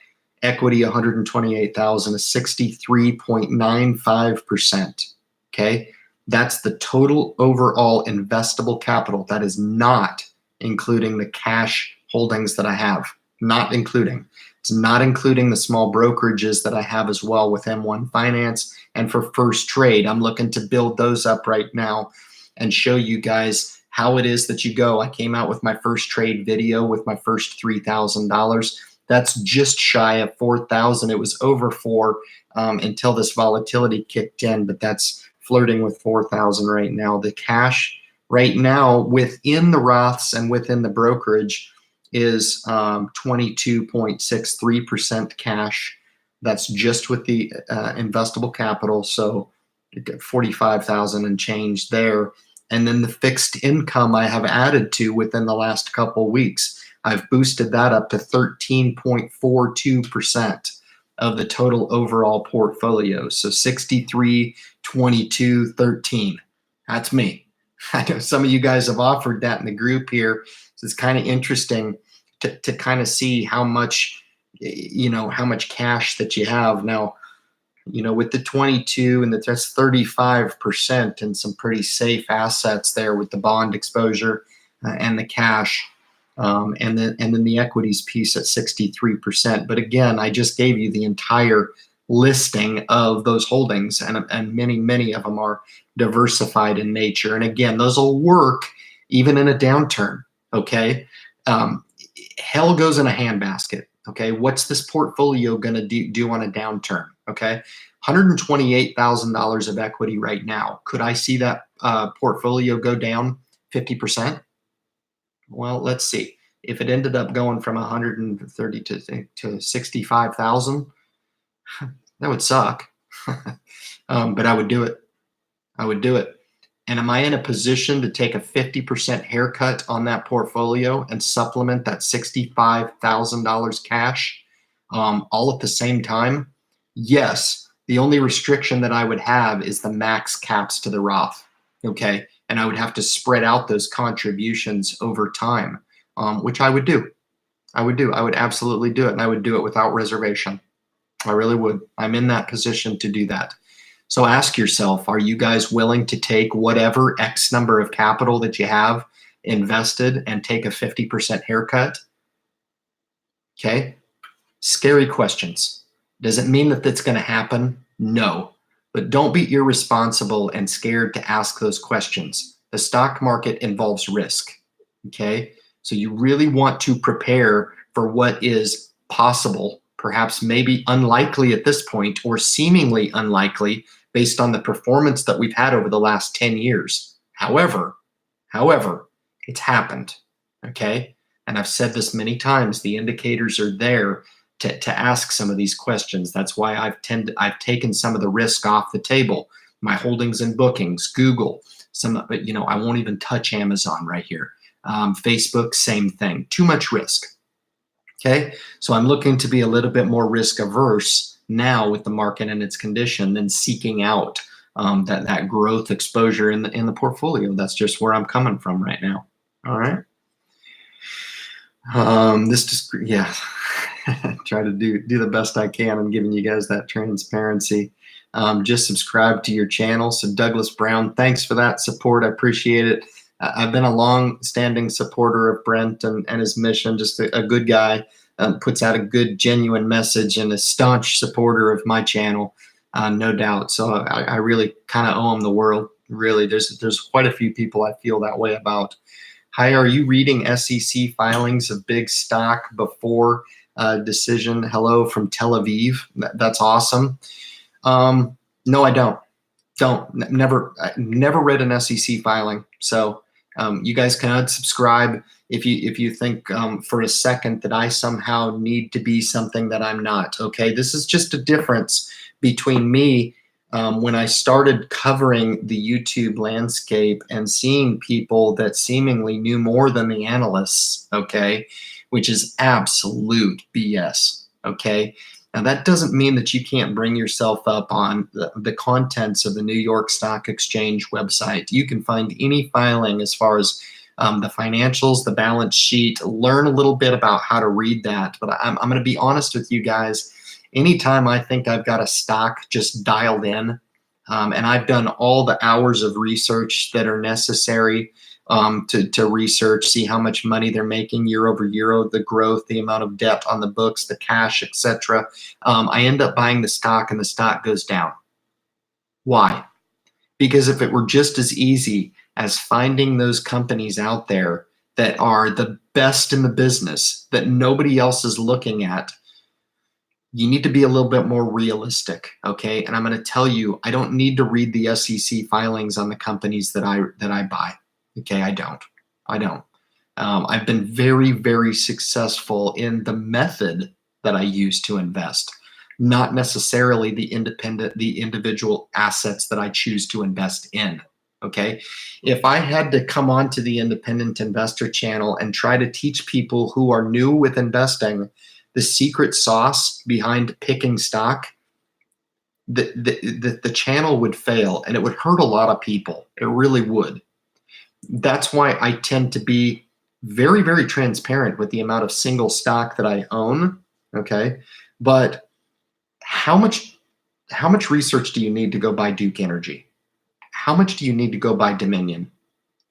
Equity 128,000 is 63.95%, okay? That's the total overall investable capital. That is not including the cash holdings that I have. Not including. It's not including the small brokerages that I have as well with M1 Finance and for First Trade. I'm looking to build those up right now and show you guys how it is that you go. I came out with my First Trade video with my first $3,000. That's just shy of 4,000. It was over 4 until this volatility kicked in, but that's flirting with 4,000 right now. The cash right now within the Roths and within the brokerage is 22.63% cash. That's just with the investable capital. So 45,000 and change there. And then the fixed income I have added to within the last couple weeks. I've boosted that up to 13.42% of the total overall portfolio. So 63, 22, 13. That's me. I know some of you guys have offered that in the group here. So it's kind of interesting to kind of see how much, how much cash that you have. Now, with the 22 and that's 35% and some pretty safe assets there with the bond exposure and the cash. And then the equities piece at 63%. But again, I just gave you the entire listing of those holdings, and many of them are diversified in nature. And again, those will work even in a downturn. Okay, hell goes in a handbasket. Okay, what's this portfolio going to do on a downturn? Okay, $128,000 of equity right now. Could I see that portfolio go down 50%? Well, let's see. If it ended up going from 130 to 65,000, that would suck. But I would do it. I would do it. And am I in a position to take a 50% haircut on that portfolio and supplement that $65,000 cash all at the same time? Yes. The only restriction that I would have is the max caps to the Roth. Okay. And I would have to spread out those contributions over time, which I would do. I would absolutely do it. And I would do it without reservation. I really would. I'm in that position to do that. So ask yourself, are you guys willing to take whatever X number of capital that you have invested and take a 50% haircut? Okay. Scary questions. Does it mean that that's going to happen? No. But don't be irresponsible and scared to ask those questions. The stock market involves risk. Okay. So you really want to prepare for what is possible, perhaps maybe unlikely at this point, or seemingly unlikely based on the performance that we've had over the last 10 years. However, it's happened. Okay. And I've said this many times, the indicators are there to ask some of these questions. That's why I've taken some of the risk off the table. My holdings and bookings, Google, I won't even touch Amazon right here. Facebook, same thing. Too much risk. Okay, so I'm looking to be a little bit more risk averse now with the market and its condition than seeking out that growth exposure in the portfolio. That's just where I'm coming from right now. All right. Try to do the best I can. I'm giving you guys that transparency. Just subscribe to your channel. So Douglas Brown, thanks for that support. I appreciate it. I've been a long-standing supporter of Brent and his mission. Just a good guy, puts out a good, genuine message, and a staunch supporter of my channel, no doubt. So I really kind of owe him the world. Really, there's quite a few people I feel that way about. Hi, are you reading SEC filings of big stock before decision? Hello from Tel Aviv. That's awesome. No, I don't. Never read an SEC filing. So you guys can unsubscribe if you think for a second that I somehow need to be something that I'm not. Okay, this is just a difference between me when I started covering the YouTube landscape and seeing people that seemingly knew more than the analysts. Okay, which is absolute BS. Okay. Now, that doesn't mean that you can't bring yourself up on the contents of the New York Stock Exchange website. You can find any filing as far as the financials, the balance sheet, learn a little bit about how to read that. But I'm going to be honest with you guys. Anytime I think I've got a stock just dialed in And I've done all the hours of research that are necessary to research, see how much money they're making year over year, the growth, the amount of debt on the books, the cash, etc. I end up buying the stock and the stock goes down. Why? Because if it were just as easy as finding those companies out there that are the best in the business that nobody else is looking at, you need to be a little bit more realistic, okay? And I'm going to tell you, I don't need to read the SEC filings on the companies that I buy. Okay, I don't. I've been very, very successful in the method that I use to invest, not necessarily the individual assets that I choose to invest in. Okay, if I had to come onto the Independent Investor channel and try to teach people who are new with investing the secret sauce behind picking stock, the channel would fail, and it would hurt a lot of people. It really would. That's why I tend to be very, very transparent with the amount of single stock that I own. Okay, but how much research do you need to go buy Duke Energy? How much do you need to go buy Dominion,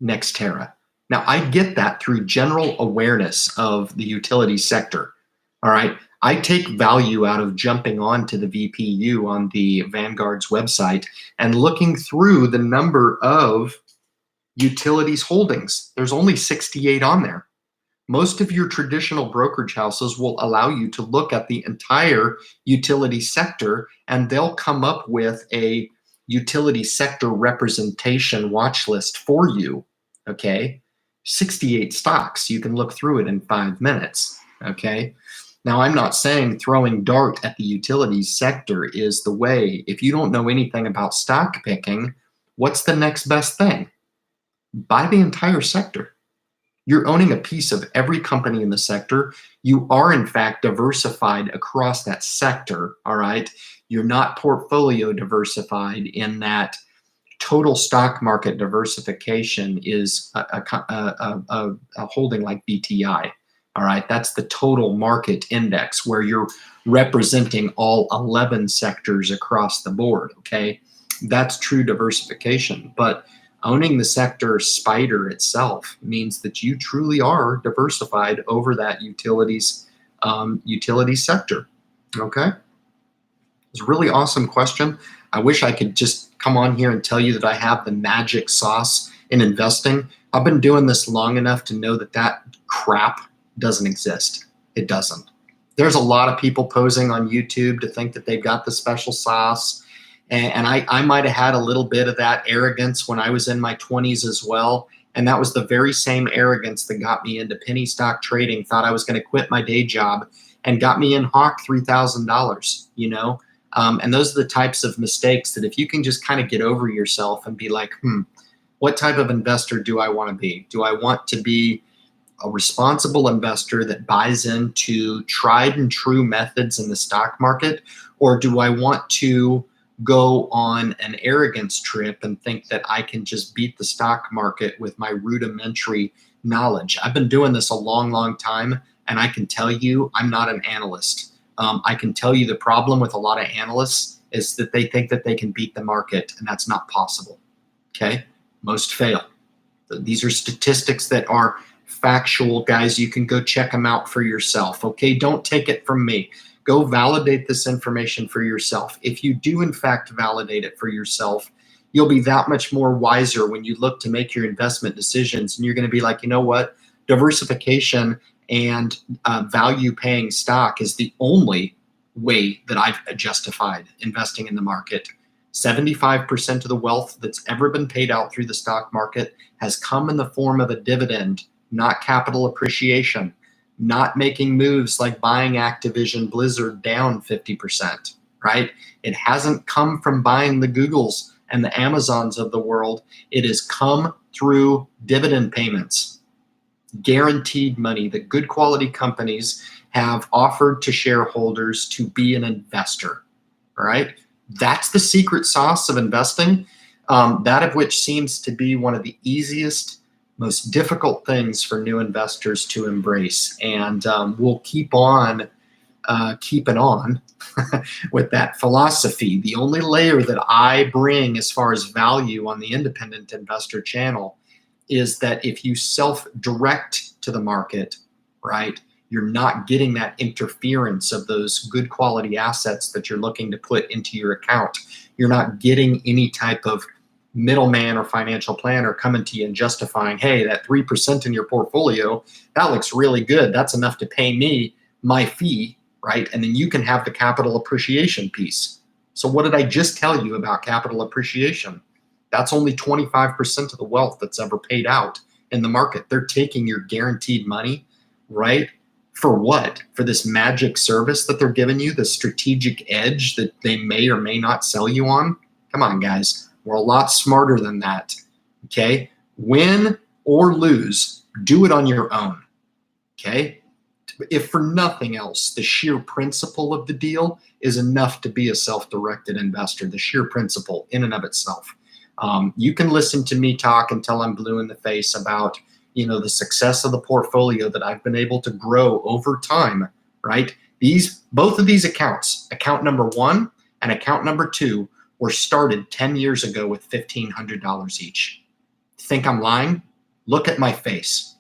Nextera? Now, I get that through general awareness of the utility sector. All right, I take value out of jumping onto the VPU on the Vanguard's website and looking through the number of utilities holdings. There's only 68 on there. Most of your traditional brokerage houses will allow you to look at the entire utility sector, and they'll come up with a utility sector representation watch list for you. Okay, 68 stocks. You can look through it in 5 minutes. Okay, now I'm not saying throwing dart at the utilities sector is the way. If you don't know anything about stock picking, what's the next best thing? Buy the entire sector. You're owning a piece of every company in the sector. You are, in fact, diversified across that sector, all right? You're not portfolio diversified in that total stock market diversification is a holding like BTI, all right? That's the total market index where you're representing all 11 sectors across the board, okay? That's true diversification, but owning the sector spider itself means that you truly are diversified over that utility sector. Okay, it's a really awesome question. I wish I could just come on here and tell you that I have the magic sauce in investing. I've been doing this long enough to know that that crap doesn't exist. It doesn't. There's a lot of people posing on YouTube to think that they've got the special sauce. And I might have had a little bit of that arrogance when I was in my 20s as well. And that was the very same arrogance that got me into penny stock trading, thought I was going to quit my day job, and got me in hawk $3,000, you know? And those are the types of mistakes that if you can just kind of get over yourself and be like, what type of investor do I want to be? Do I want to be a responsible investor that buys into tried and true methods in the stock market? Or do I want to go on an arrogance trip and think that I can just beat the stock market with my rudimentary knowledge? I've been doing this a long, long time, and I can tell you I'm not an analyst. I can tell you the problem with a lot of analysts is that they think that they can beat the market, and that's not possible. Okay, most fail. These are statistics that are factual, guys. You can go check them out for yourself. Okay, don't take it from me. Go validate this information for yourself. If you do, in fact, validate it for yourself, you'll be that much more wiser when you look to make your investment decisions. And you're going to be like, you know what? Diversification and value-paying stock is the only way that I've justified investing in the market. 75% of the wealth that's ever been paid out through the stock market has come in the form of a dividend, not capital appreciation. Not making moves like buying Activision Blizzard down 50%, right? It hasn't come from buying the Googles and the Amazons of the world. It has come through dividend payments, guaranteed money that good quality companies have offered to shareholders to be an investor, all right? That's the secret sauce of investing, that of which seems to be one of the easiest, most difficult things for new investors to embrace. And we'll keep on keeping on with that philosophy. The only layer that I bring as far as value on the independent investor channel is that if you self-direct to the market, right, you're not getting that interference of those good quality assets that you're looking to put into your account. You're not getting any type of middleman or financial planner coming to you and justifying, hey, that 3% in your portfolio, that looks really good. That's enough to pay me my fee, right? And then you can have the capital appreciation piece. So what did I just tell you about capital appreciation? That's only 25% of the wealth that's ever paid out in the market. They're taking your guaranteed money, right? For what? For this magic service that they're giving you, the strategic edge that they may or may not sell you on? Come on, guys. We're a lot smarter than that, okay? Win or lose, do it on your own, okay? If for nothing else, the sheer principle of the deal is enough to be a self-directed investor, the sheer principle in and of itself. You can listen to me talk until I'm blue in the face about, you know, the success of the portfolio that I've been able to grow over time, right? Both of these accounts, account number 1 and account number 2, were started 10 years ago with $1,500 each. Think I'm lying? Look at my face.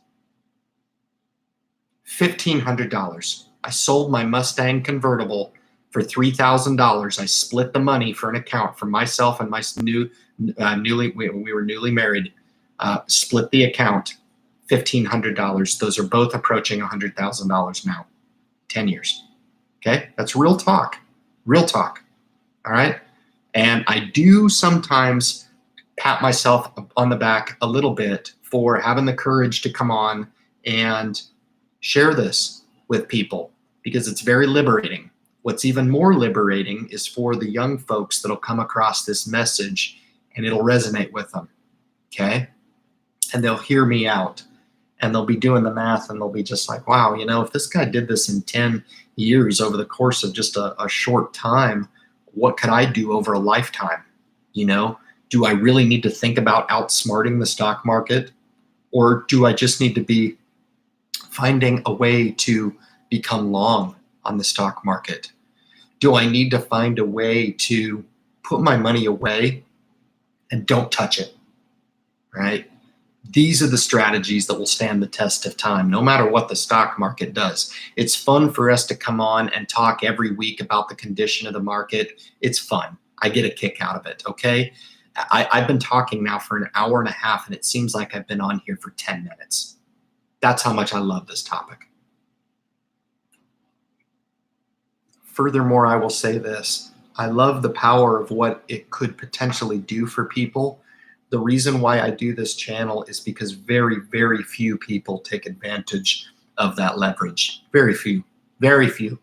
$1,500. I sold my Mustang convertible for $3,000. I split the money for an account for myself and my we were newly married. Split the account, $1,500. Those are both approaching $100,000 now. 10 years. Okay, that's real talk. Real talk. All right. And I do sometimes pat myself on the back a little bit for having the courage to come on and share this with people, because it's very liberating. What's even more liberating is for the young folks that'll come across this message and it'll resonate with them, okay? And they'll hear me out and they'll be doing the math and they'll be just like, wow, you know, if this guy did this in 10 years over the course of just a short time, what could I do over a lifetime? You know, do I really need to think about outsmarting the stock market, or do I just need to be finding a way to become long on the stock market? Do I need to find a way to put my money away and don't touch it, right? These are the strategies that will stand the test of time, no matter what the stock market does. It's fun for us to come on and talk every week about the condition of the market. It's fun. I get a kick out of it, okay? I've been talking now for an hour and a half, and it seems like I've been on here for 10 minutes. That's how much I love this topic. Furthermore, I will say this. I love the power of what it could potentially do for people. The reason why I do this channel is because very, very few people take advantage of that leverage. Very few, very few.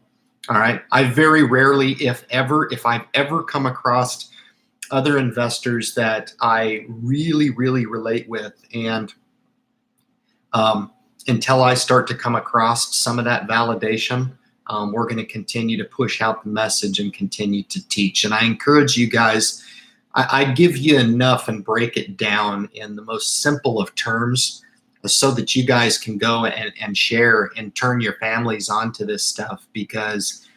All right. I very rarely, if I've ever come across other investors that I really, really relate with, and until I start to come across some of that validation, we're going to continue to push out the message and continue to teach. And I encourage you guys, I give you enough and break it down in the most simple of terms so that you guys can go and share and turn your families onto this stuff, because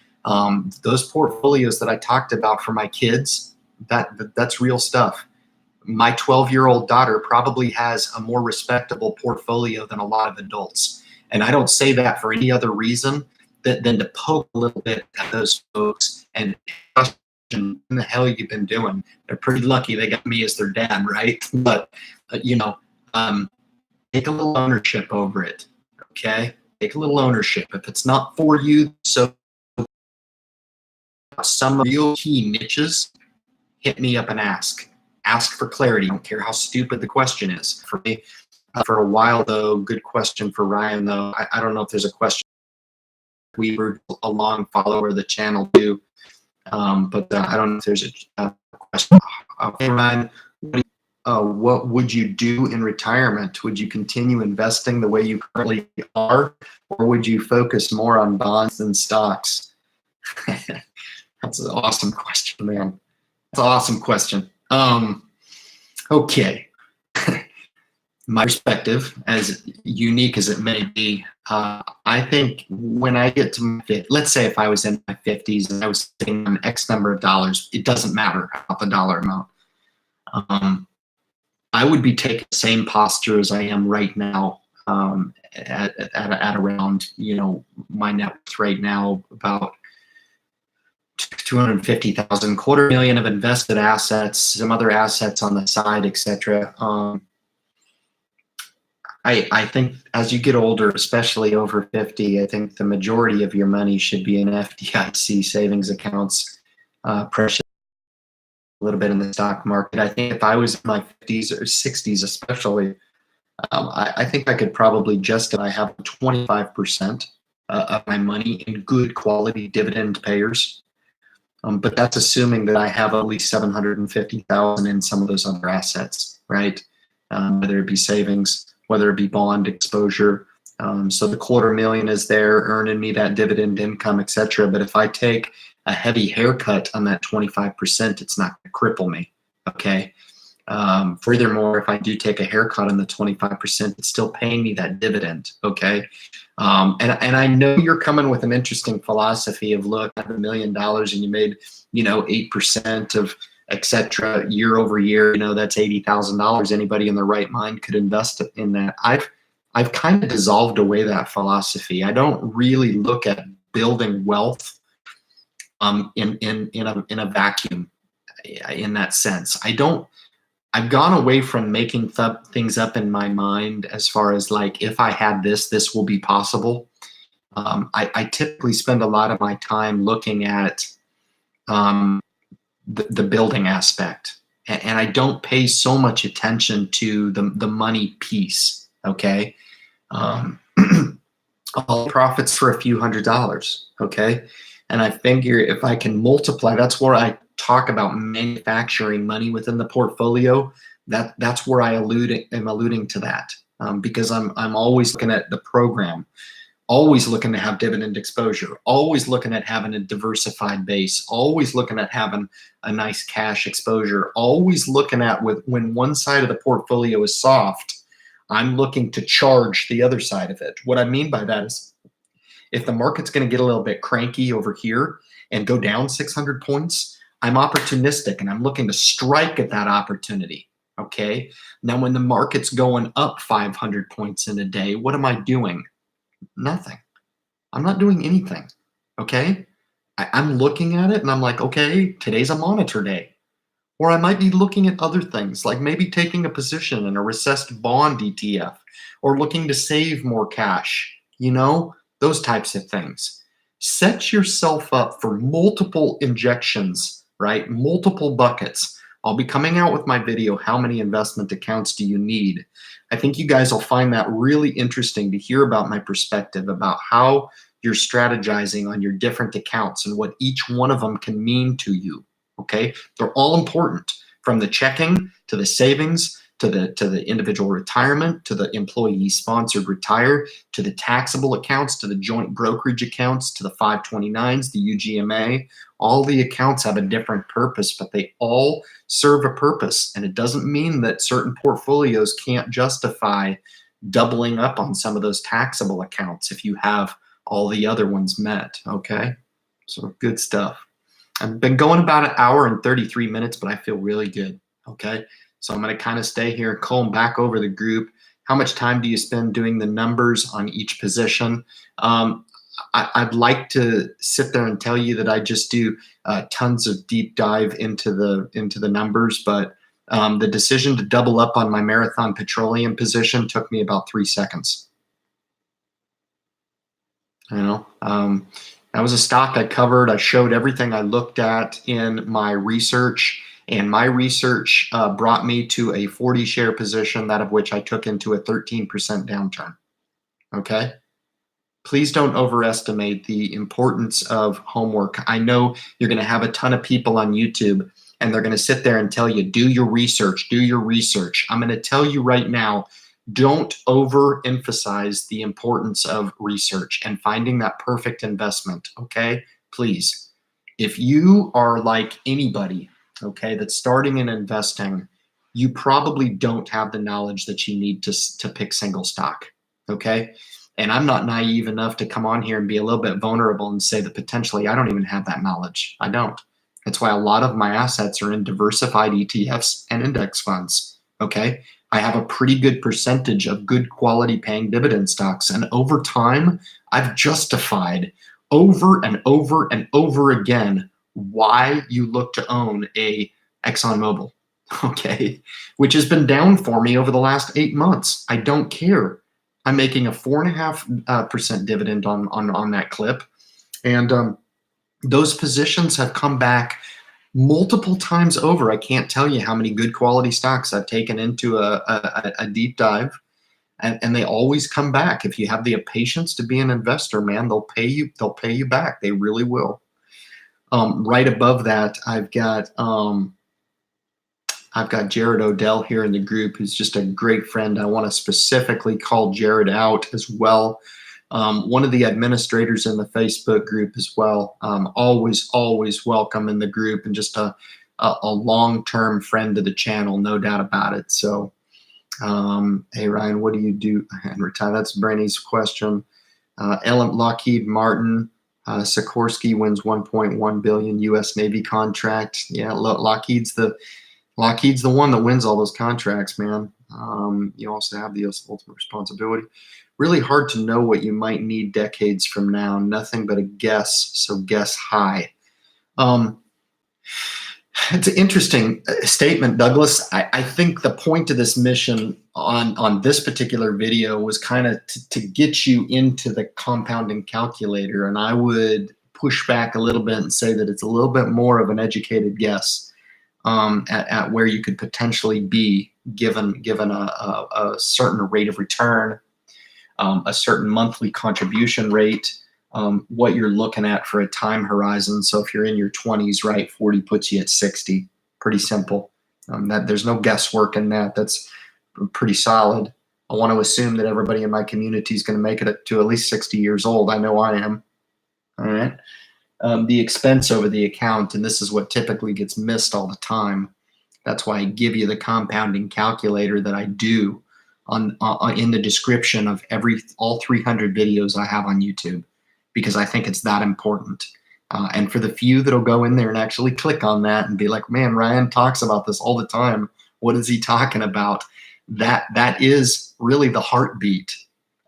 those portfolios that I talked about for my kids, that's real stuff. My 12-year-old daughter probably has a more respectable portfolio than a lot of adults. And I don't say that for any other reason than to poke a little bit at those folks and question what the hell you've been doing. They're pretty lucky they got me as their dad, right? But, you know, take a little ownership over it, okay? Take a little ownership. If it's not for you, so some real key niches, hit me up and ask. Ask for clarity. I don't care how stupid the question is. For me, for a while, though, good question for Ryan, though. I don't know if there's a question. We were a long follower of the channel, too. But I don't know if there's a question. Okay, Ryan, what would you do in retirement? Would you continue investing the way you currently are, or would you focus more on bonds than stocks? That's an awesome question, man. That's an awesome question. Okay. My perspective, as unique as it may be, I think when I get to let's say if I was in my 50s and I was sitting on X number of dollars, it doesn't matter about the dollar amount. I would be taking the same posture as I am right now, at around, my net worth right now, about 250,000, $250,000 of invested assets, some other assets on the side, etc. I think as you get older, especially over 50, I think the majority of your money should be in FDIC savings accounts, precious, a little bit in the stock market. I think if I was in my 50s or 60s, especially, I think I could probably justify having 25% of my money in good quality dividend payers. But that's assuming that I have at least 750,000 in some of those other assets, right? Whether it be savings, whether it be bond exposure. So the $250,000 is there earning me that dividend income, etc. But if I take a heavy haircut on that 25%, it's not going to cripple me, okay? Furthermore, if I do take a haircut on the 25%, it's still paying me that dividend, okay? And I know you're coming with an interesting philosophy of, look, I have $1 million and you made, 8% of et cetera year over year, that's $80,000. Anybody in their right mind could invest in that. I've kind of dissolved away that philosophy. I don't really look at building wealth in a vacuum in that sense. I've gone away from making things up in my mind as far as like, if I had this will be possible. I typically spend a lot of my time looking at the building aspect, and I don't pay so much attention to the money piece. Okay, all profits for a few $100s. Okay, and I figure if I can multiply, that's where I talk about manufacturing money within the portfolio. That's where I am alluding to that, because I'm always looking at the program, always looking to have dividend exposure, always looking at having a diversified base, always looking at having a nice cash exposure, always looking at when one side of the portfolio is soft, I'm looking to charge the other side of it. What I mean by that is, if the market's going to get a little bit cranky over here and go down 600 points, I'm opportunistic and I'm looking to strike at that opportunity. Okay. Now, when the market's going up 500 points in a day, what am I doing? Nothing. I'm not doing anything. Okay. I'm looking at it and I'm like, okay, today's a monitor day. Or I might be looking at other things, like maybe taking a position in a recessed bond ETF or looking to save more cash, those types of things. Set yourself up for multiple injections, right? Multiple buckets. I'll be coming out with my video, how many investment accounts do you need? I think you guys will find that really interesting to hear about my perspective about how you're strategizing on your different accounts and what each one of them can mean to you, okay? They're all important, from the checking to the savings, to the individual retirement, to the employee sponsored retire, to the taxable accounts, to the joint brokerage accounts, to the 529s, the UGMA. All the accounts have a different purpose, but they all serve a purpose. And it doesn't mean that certain portfolios can't justify doubling up on some of those taxable accounts if you have all the other ones met, okay? So good stuff. I've been going about 1 hour and 33 minutes, but I feel really good, okay? So I'm going to kind of stay here and comb back over the group. How much time do you spend doing the numbers on each position? I'd like to sit there and tell you that I just do tons of deep dive into the numbers, but the decision to double up on my Marathon Petroleum position took me about 3 seconds. That was a stock I covered. I showed everything I looked at in my research. And my research brought me to a 40 share position, that of which I took into a 13% downturn. Okay. Please don't overestimate the importance of homework. I know you're going to have a ton of people on YouTube and they're going to sit there and tell you, do your research, do your research. I'm going to tell you right now, don't overemphasize the importance of research and finding that perfect investment. Okay. Please. If you are like anybody, okay, that's starting in investing, you probably don't have the knowledge that you need to pick single stock. Okay. And I'm not naive enough to come on here and be a little bit vulnerable and say that potentially I don't even have that knowledge. I don't. That's why a lot of my assets are in diversified ETFs and index funds. Okay. I have a pretty good percentage of good quality paying dividend stocks. And over time, I've justified over and over and over again why you look to own a ExxonMobil, okay, which has been down for me over the last 8 months. I don't care. I'm making a 4.5% dividend on that clip. And those positions have come back multiple times over. I can't tell you how many good quality stocks I've taken into a deep dive, and they always come back. If you have the patience to be an investor, man, they'll pay you back. They really will. Right above that, I've got Jared Odell here in the group, who's just a great friend. I want to specifically call Jared out as well. One of the administrators in the Facebook group as well. Always welcome in the group, and just a long-term friend of the channel, no doubt about it. So, hey Ryan, what do you do and retire? That's Brandy's question. Lockheed Martin, Sikorsky wins 1.1 billion U.S. Navy contract. Yeah, Lockheed's the one that wins all those contracts, man. You also have the ultimate responsibility. Really hard to know what you might need decades from now. Nothing but a guess, so guess high. It's an interesting statement, Douglas. I think the point of this mission on this particular video was kind of to get you into the compounding calculator, and I would push back a little bit and say that it's a little bit more of an educated guess at where you could potentially be given a certain rate of return, a certain monthly contribution rate, what you're looking at for a time horizon. So if you're in your 20s, right, 40 puts you at 60. Pretty simple. That there's no guesswork in that. That's pretty solid. I want to assume that everybody in my community is going to make it to at least 60 years old. I know I am. All right. The expense over the account, and this is what typically gets missed all the time. That's why I give you the compounding calculator that I do in the description of all 300 videos I have on YouTube, because I think it's that important. And for the few that'll go in there and actually click on that and be like, man, Ryan talks about this all the time. What is he talking about? That is really the heartbeat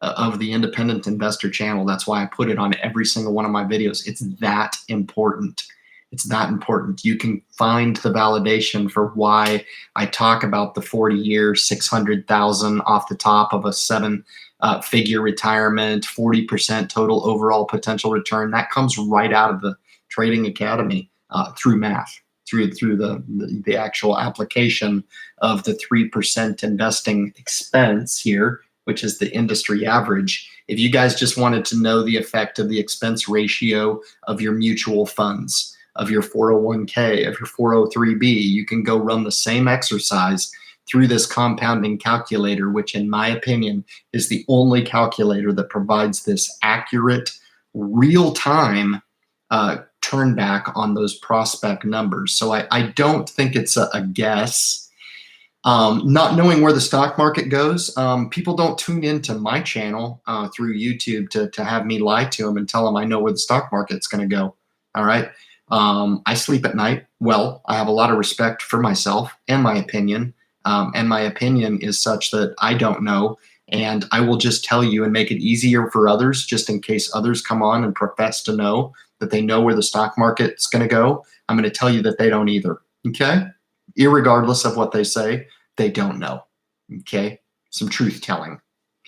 of the Independent Investor channel. That's why I put it on every single one of my videos. It's that important. It's that important. You can find the validation for why I talk about the 40-year, 600,000 off the top of a seven-figure retirement, 40% total overall potential return. That comes right out of the Trading Academy through math, through the actual application of the 3% investing expense here, which is the industry average. If you guys just wanted to know the effect of the expense ratio of your mutual funds, of your 401k, of your 403b, you can go run the same exercise through this compounding calculator, which in my opinion is the only calculator that provides this accurate, real-time turn back on those prospect numbers. So I don't think it's a guess. Not knowing where the stock market goes, people don't tune into my channel through YouTube to have me lie to them and tell them I know where the stock market's going to go. All right. I sleep at night. Well, I have a lot of respect for myself and my opinion. And my opinion is such that I don't know. And I will just tell you and make it easier for others, just in case others come on and profess to know that they know where the stock market's going to go. I'm going to tell you that they don't either. Okay. Irregardless of what they say, they don't know. Okay. Some truth telling.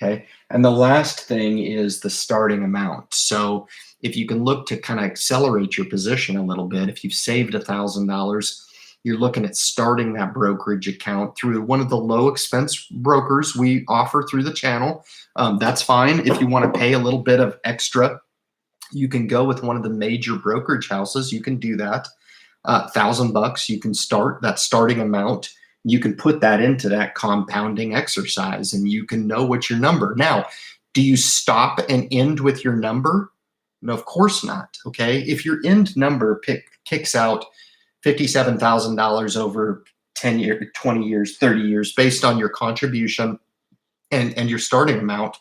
Okay. And the last thing is the starting amount. So if you can look to kind of accelerate your position a little bit, if you've saved $1,000, you're looking at starting that brokerage account through one of the low expense brokers we offer through the channel. That's fine. If you want to pay a little bit of extra, you can go with one of the major brokerage houses. You can do that. $1,000, you can start that starting amount. You can put that into that compounding exercise and you can know what's your number. Now, do you stop and end with your number? No, of course not. Okay. If your end number kicks out $57,000 over 10 years, 20 years, 30 years, based on your contribution and your starting amount,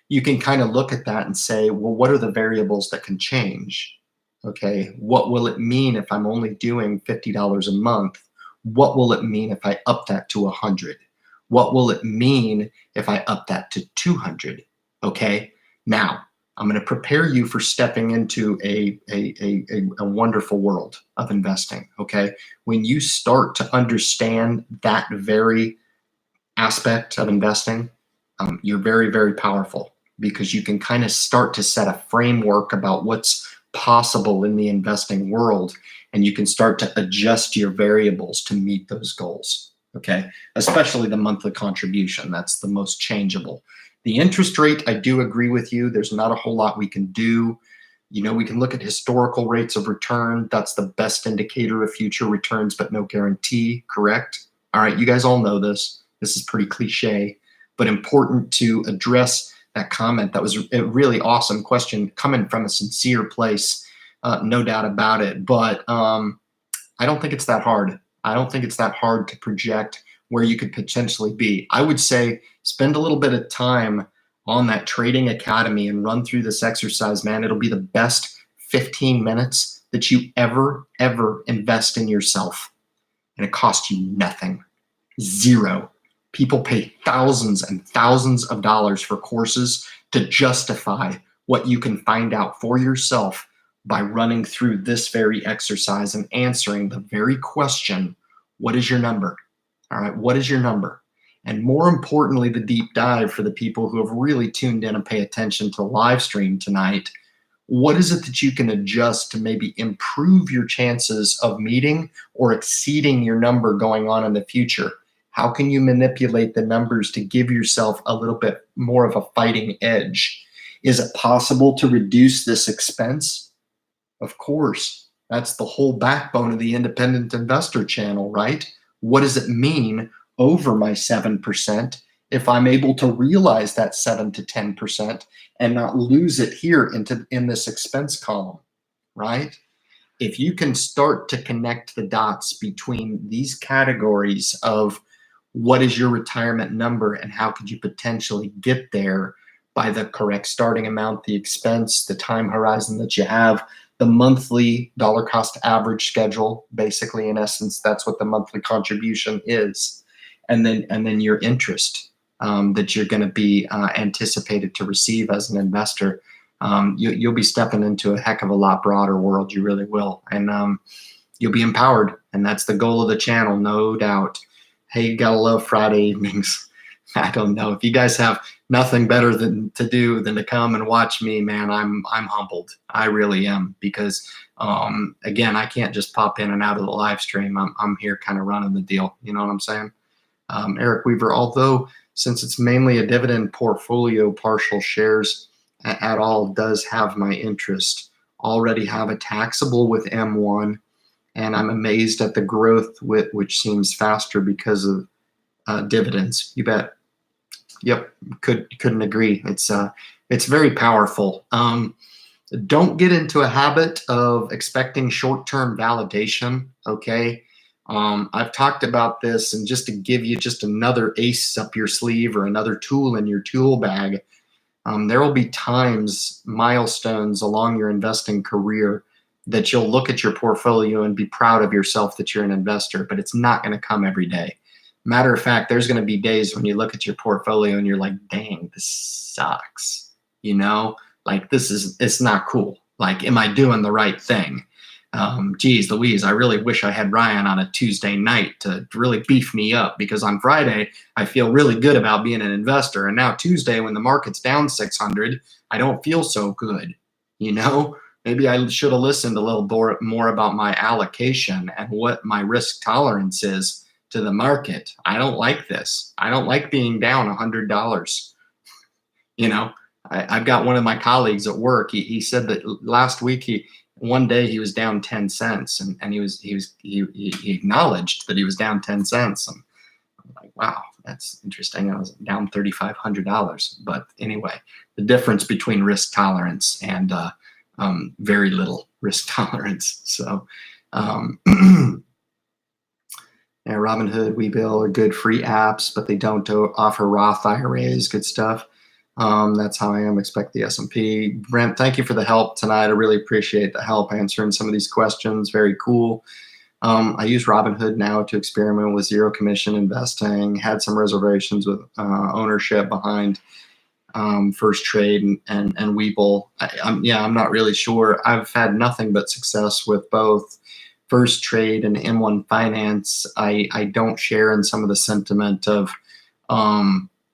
you can kind of look at that and say, well, what are the variables that can change? Okay, what will it mean if I'm only doing $50 a month? What will it mean if I up that to 100? What will it mean if I up that to 200? Okay, now I'm going to prepare you for stepping into a wonderful world of investing. Okay, when you start to understand that very aspect of investing, you're very, very powerful, because you can kind of start to set a framework about what's possible in the investing world, and you can start to adjust your variables to meet those goals. Okay, especially the monthly contribution. That's the most changeable. The interest rate, I do agree with you. There's not a whole lot we can do. You know, we can look at historical rates of return. That's the best indicator of future returns, but no guarantee, correct? All right, you guys all know this. This is pretty cliche, but important to address that comment. That was a really awesome question coming from a sincere place, no doubt about it. But I don't think it's that hard. I don't think it's that hard to project where you could potentially be. I would say spend a little bit of time on that trading academy and run through this exercise, man. It'll be the best 15 minutes that you ever invest in yourself. And it costs you nothing. Zero. People pay thousands and thousands of dollars for courses to justify what you can find out for yourself by running through this very exercise and answering the very question, what is your number? All right, what is your number? And more importantly, the deep dive for the people who have really tuned in and pay attention to the live stream tonight, what is it that you can adjust to maybe improve your chances of meeting or exceeding your number going on in the future? How can you manipulate the numbers to give yourself a little bit more of a fighting edge? Is it possible to reduce this expense? Of course. That's the whole backbone of the independent investor channel, right? What does it mean over my 7% if I'm able to realize that 7 to 10% and not lose it here in this expense column, right? If you can start to connect the dots between these categories of what is your retirement number and how could you potentially get there by the correct starting amount, the expense, the time horizon that you have, the monthly dollar cost average schedule, basically, in essence, that's what the monthly contribution is. And then your interest that you're going to be anticipated to receive as an investor. You'll be stepping into a heck of a lot broader world. You really will. And you'll be empowered. And that's the goal of the channel, no doubt. Hey, you gotta love Friday evenings. I don't know. If you guys have nothing better to do than to come and watch me, man, I'm humbled. I really am, because again, I can't just pop in and out of the live stream. I'm here kind of running the deal. You know what I'm saying? Eric Weaver, although since it's mainly a dividend portfolio, partial shares at all does have my interest. Already have a taxable with M1, and I'm amazed at the growth which seems faster because of dividends. You bet. Yep, couldn't agree. It's very powerful. Don't get into a habit of expecting short-term validation. Okay, I've talked about this, and just to give you just another ace up your sleeve or another tool in your tool bag, there will be times, milestones along your investing career that you'll look at your portfolio and be proud of yourself that you're an investor, but it's not going to come every day. Matter of fact, there's going to be days when you look at your portfolio and you're like, dang, this sucks. You know, like it's not cool. Like, am I doing the right thing? Geez Louise, I really wish I had Ryan on a Tuesday night to really beef me up, because on Friday, I feel really good about being an investor. And now Tuesday, when the market's down 600, I don't feel so good. You know, maybe I should have listened a little more about my allocation and what my risk tolerance is to the market. I don't like this. I don't like being down $100. You know, I've got one of my colleagues at work. He said that last week one day he was down 10 cents, and he acknowledged that he was down 10 cents. And I'm like, wow, that's interesting. I was down $3,500. But anyway, the difference between risk tolerance and very little risk tolerance. So Yeah, Robinhood, Webull are good free apps, but they don't offer Roth IRAs. Good stuff. That's how I am. Expect the S&P. Brent, thank you for the help tonight. I really appreciate the help answering some of these questions. Very cool. I use Robinhood now to experiment with zero commission investing. Had some reservations with ownership behind First Trade and Webull. I'm not really sure. I've had nothing but success with both First Trade and M1 Finance. I don't share in some of the sentiment of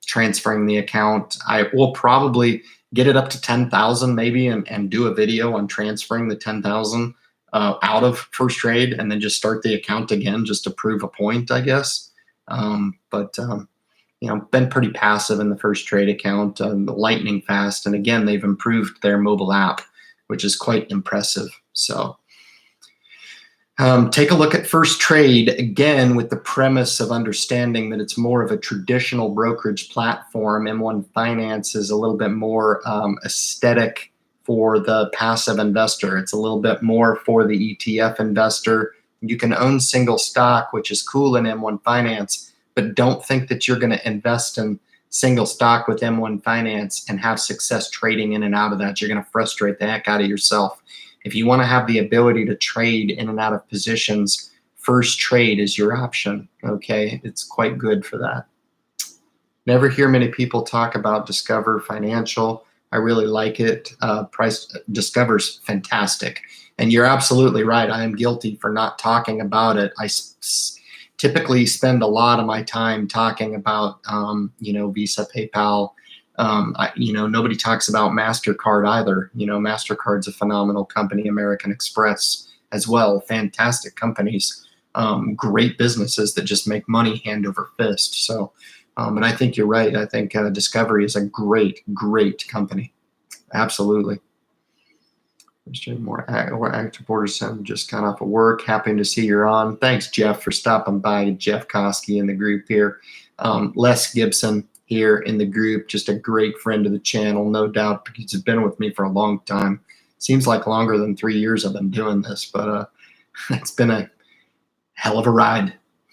transferring the account. I will probably get it up to 10,000 maybe and do a video on transferring the 10,000 out of First Trade and then just start the account again just to prove a point, I guess. Been pretty passive in the First Trade account, lightning fast. And again, they've improved their mobile app, which is quite impressive. So take a look at First Trade again with the premise of understanding that it's more of a traditional brokerage platform. M1 Finance is a little bit more aesthetic for the passive investor. It's a little bit more for the ETF investor. You can own single stock, which is cool in M1 Finance, but don't think that you're going to invest in single stock with M1 Finance and have success trading in and out of that. You're going to frustrate the heck out of yourself. If you want to have the ability to trade in and out of positions, First Trade is your option, okay? It's quite good for that. Never hear many people talk about Discover Financial. I really like it. Discover's fantastic. And you're absolutely right. I am guilty for not talking about it. I typically spend a lot of my time talking about, Visa, PayPal. Nobody talks about MasterCard either. MasterCard's a phenomenal company, American Express as well. Fantastic companies, great businesses that just make money hand over fist. So, and I think you're right. I think Discovery is a great, great company. Absolutely. More active orders just got off of work. Happy to see you're on. Thanks, Jeff, for stopping by. Jeff Koski in the group here. Les Gibson here in the group, just a great friend of the channel, no doubt, because he's been with me for a long time. Seems like longer than 3 years I've been doing this, but it's been a hell of a ride,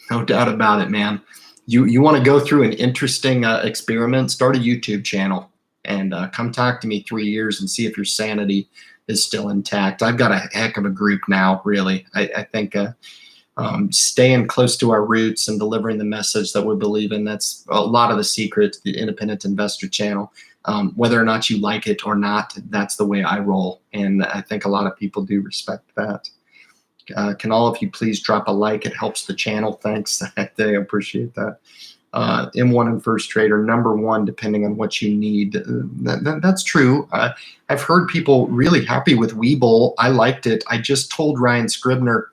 no doubt about it, man. You want to go through an interesting experiment, start a YouTube channel and come talk to me 3 years and see if your sanity is still intact. I've got a heck of a group now, really. I think staying close to our roots and delivering the message that we believe in, that's a lot of the secret to the Independent Investor channel. Whether or not you like it or not, that's the way I roll. And I think a lot of people do respect that. Can all of you please drop a like? It helps the channel. Thanks. I appreciate that. M1 and First Trade are #1 depending on what you need. That's true. I've heard people really happy with Webull. I liked it. I just told Ryan Scribner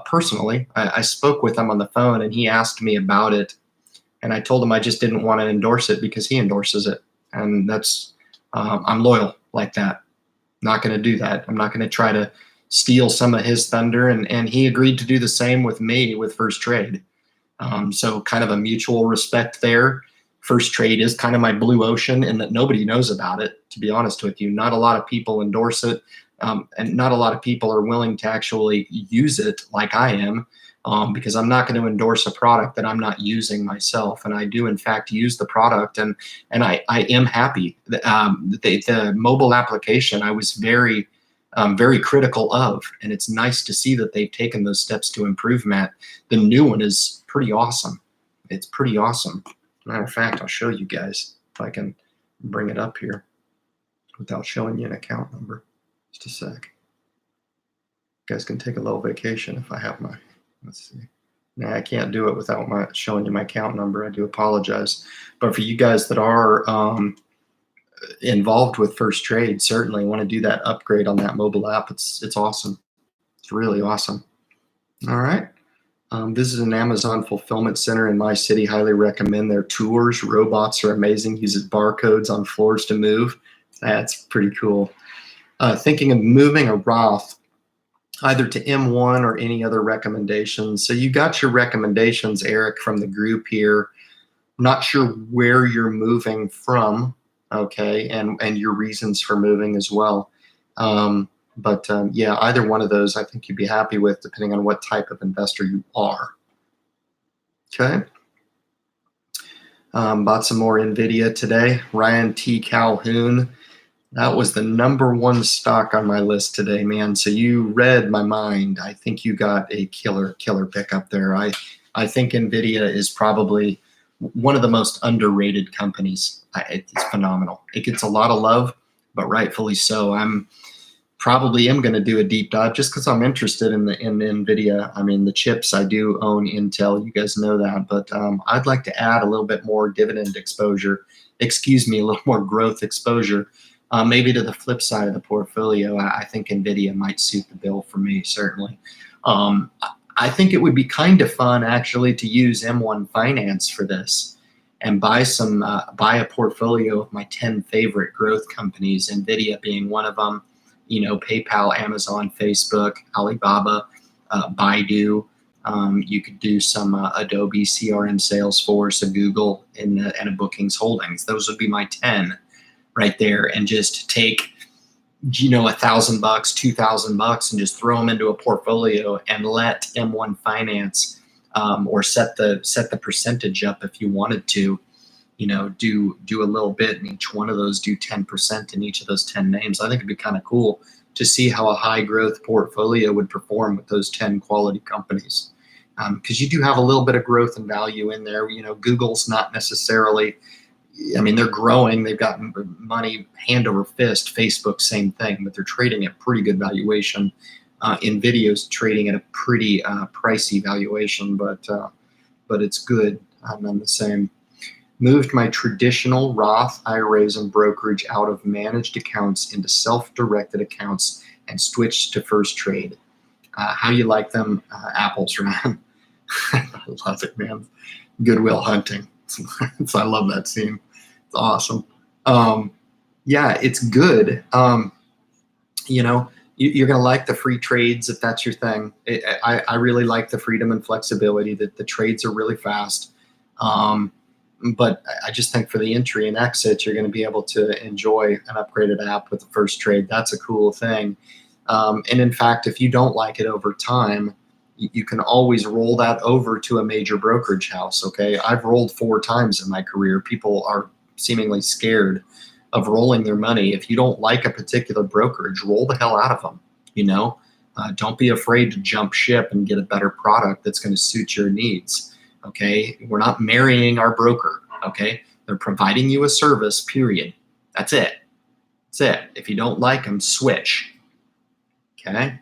personally. I spoke with him on the phone and he asked me about it. And I told him I just didn't want to endorse it because he endorses it. And that's, I'm loyal like that. Not going to do that. I'm not going to try to steal some of his thunder. And he agreed to do the same with me with First Trade. So kind of a mutual respect there. First Trade is kind of my blue ocean in that nobody knows about it, to be honest with you. Not a lot of people endorse it, and not a lot of people are willing to actually use it like I am, because I'm not going to endorse a product that I'm not using myself. And I do, in fact, use the product, and I am happy. The mobile application I was very critical of, and it's nice to see that they've taken those steps to improve, Matt. The new one is pretty awesome. It's pretty awesome. Matter of fact, I'll show you guys if I can bring it up here without showing you an account number. Just a sec. You guys can take a little vacation if I have my, let's see. Nah, I can't do it without showing you my account number. I do apologize. But for you guys that are involved with First Trade, certainly want to do that upgrade on that mobile app. It's awesome. It's really awesome. All right. This is an Amazon fulfillment center in my city. Highly recommend their tours. Robots are amazing. Uses barcodes on floors to move. That's pretty cool. Thinking of moving a Roth either to M1 or any other recommendations. So you got your recommendations, Eric, from the group here. Not sure where you're moving from, okay, and your reasons for moving as well. Yeah, either one of those I think you'd be happy with, depending on what type of investor you are. Okay. Bought some more NVIDIA today. Ryan T. Calhoun. That was the #1 stock on my list today, man. So you read my mind. I think you got a killer pickup there. I think NVIDIA is probably one of the most underrated companies. It's phenomenal. It gets a lot of love, but rightfully so. I'm probably am going to do a deep dive just because I'm interested in the NVIDIA. I mean, the chips, I do own Intel. You guys know that. But I'd like to add a little bit more dividend exposure. Excuse me, a little more growth exposure. Maybe to the flip side of the portfolio, I think NVIDIA might suit the bill for me, certainly. I think it would be kind of fun, actually, to use M1 Finance for this and buy a portfolio of my 10 favorite growth companies, NVIDIA being one of them. You know, PayPal, Amazon, Facebook, Alibaba, Baidu. You could do some Adobe, CRM, Salesforce, a Google, and a Bookings Holdings. Those would be my 10 right there, and just take, you know, $1,000, $2,000, and just throw them into a portfolio and let M1 Finance or set the percentage up if you wanted to. You know, do a little bit in each one of those, do 10% in each of those 10 names. I think it'd be kind of cool to see how a high growth portfolio would perform with those 10 quality companies. Because you do have a little bit of growth and value in there. You know, Google's not necessarily, I mean, they're growing, they've got money hand over fist. Facebook, same thing, but they're trading at pretty good valuation. NVIDIA's trading at a pretty pricey valuation, but it's good. None the same. Moved my traditional Roth IRAs and brokerage out of managed accounts into self-directed accounts and switched to First Trade. How you like them apples, Ryan? I love it, man. Goodwill Hunting. So I love that scene. It's awesome. Yeah, it's good. You know, you're going to like the free trades if that's your thing. I really like the freedom and flexibility that the trades are really fast. But I just think for the entry and exit, you're going to be able to enjoy an upgraded app with the First Trade. That's a cool thing. And in fact, if you don't like it over time, you can always roll that over to a major brokerage house. Okay, I've rolled 4 times in my career. People are seemingly scared of rolling their money. If you don't like a particular brokerage, roll the hell out of them. You know, don't be afraid to jump ship and get a better product that's going to suit your needs. Okay, we're not marrying our broker. Okay, they're providing you a service, period. That's it. That's it. If you don't like them, switch. Okay,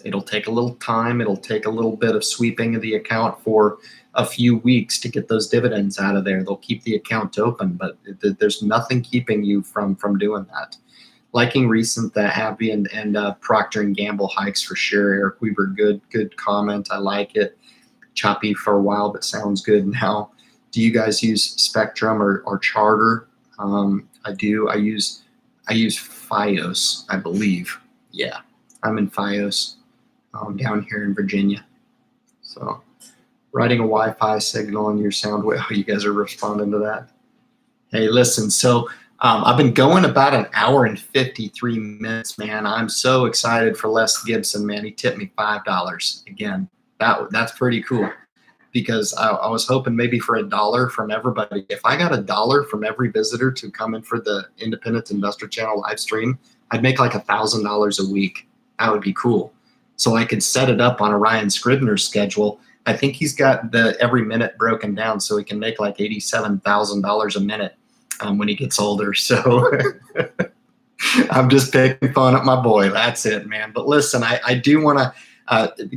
it'll take a little time. It'll take a little bit of sweeping of the account for a few weeks to get those dividends out of there. They'll keep the account open, but there's nothing keeping you from doing that. Liking recent the Happy and Procter & Gamble hikes for sure. Eric Weaver, good comment. I like it. Choppy for a while, but sounds good now. Do you guys use Spectrum or Charter? I do. I use FiOS, I believe. Yeah, I'm in FiOS down here in Virginia. So writing a Wi-Fi signal on your sound wave. Oh, you guys are responding to that. Hey, listen. So I've been going about an hour and 53 minutes, man. I'm so excited for Les Gibson, man. He tipped me $5 again. That's pretty cool, because I was hoping maybe for $1 from everybody. If I got $1 from every visitor to come in for the Independent Investor Channel live stream, I'd make like $1,000 a week. That would be cool. So I could set it up on a Ryan Scribner schedule. I think he's got the every minute broken down, so he can make like $87,000 a minute when he gets older. So I'm just picking fun at my boy. That's it, man. But listen, I do want to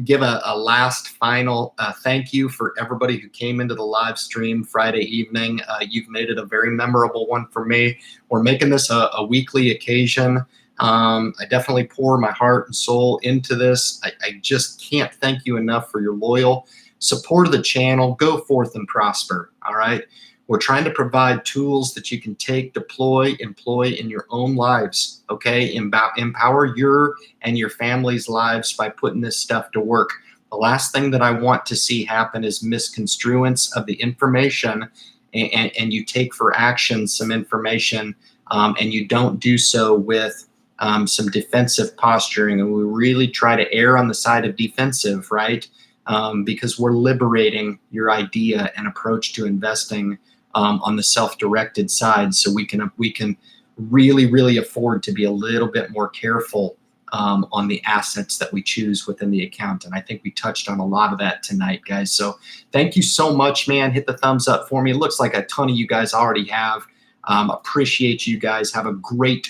give a last final thank you for everybody who came into the live stream Friday evening. You've made it a very memorable one for me. We're making this a weekly occasion. I definitely pour my heart and soul into this. I just can't thank you enough for your loyal support of the channel. Go forth and prosper. All right. We're trying to provide tools that you can take, deploy, employ in your own lives, okay? Empower your and your family's lives by putting this stuff to work. The last thing that I want to see happen is misconstruence of the information, and you take for action some information, and you don't do so with some defensive posturing. And we really try to err on the side of defensive, right? because we're liberating your idea and approach to investing on the self-directed side, so we can really afford to be a little bit more careful on the assets that we choose within the account. And I think we touched on a lot of that tonight, guys. So thank you so much, man. Hit the thumbs up for me. It looks like a ton of you guys already have. Appreciate you guys. Have a great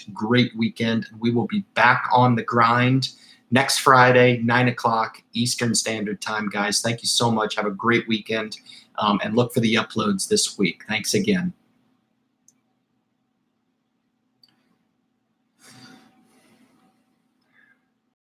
weekend. We will be back on the grind next Friday, 9 o'clock Eastern Standard Time, guys. Thank you so much. Have a great weekend, and look for the uploads this week. Thanks again.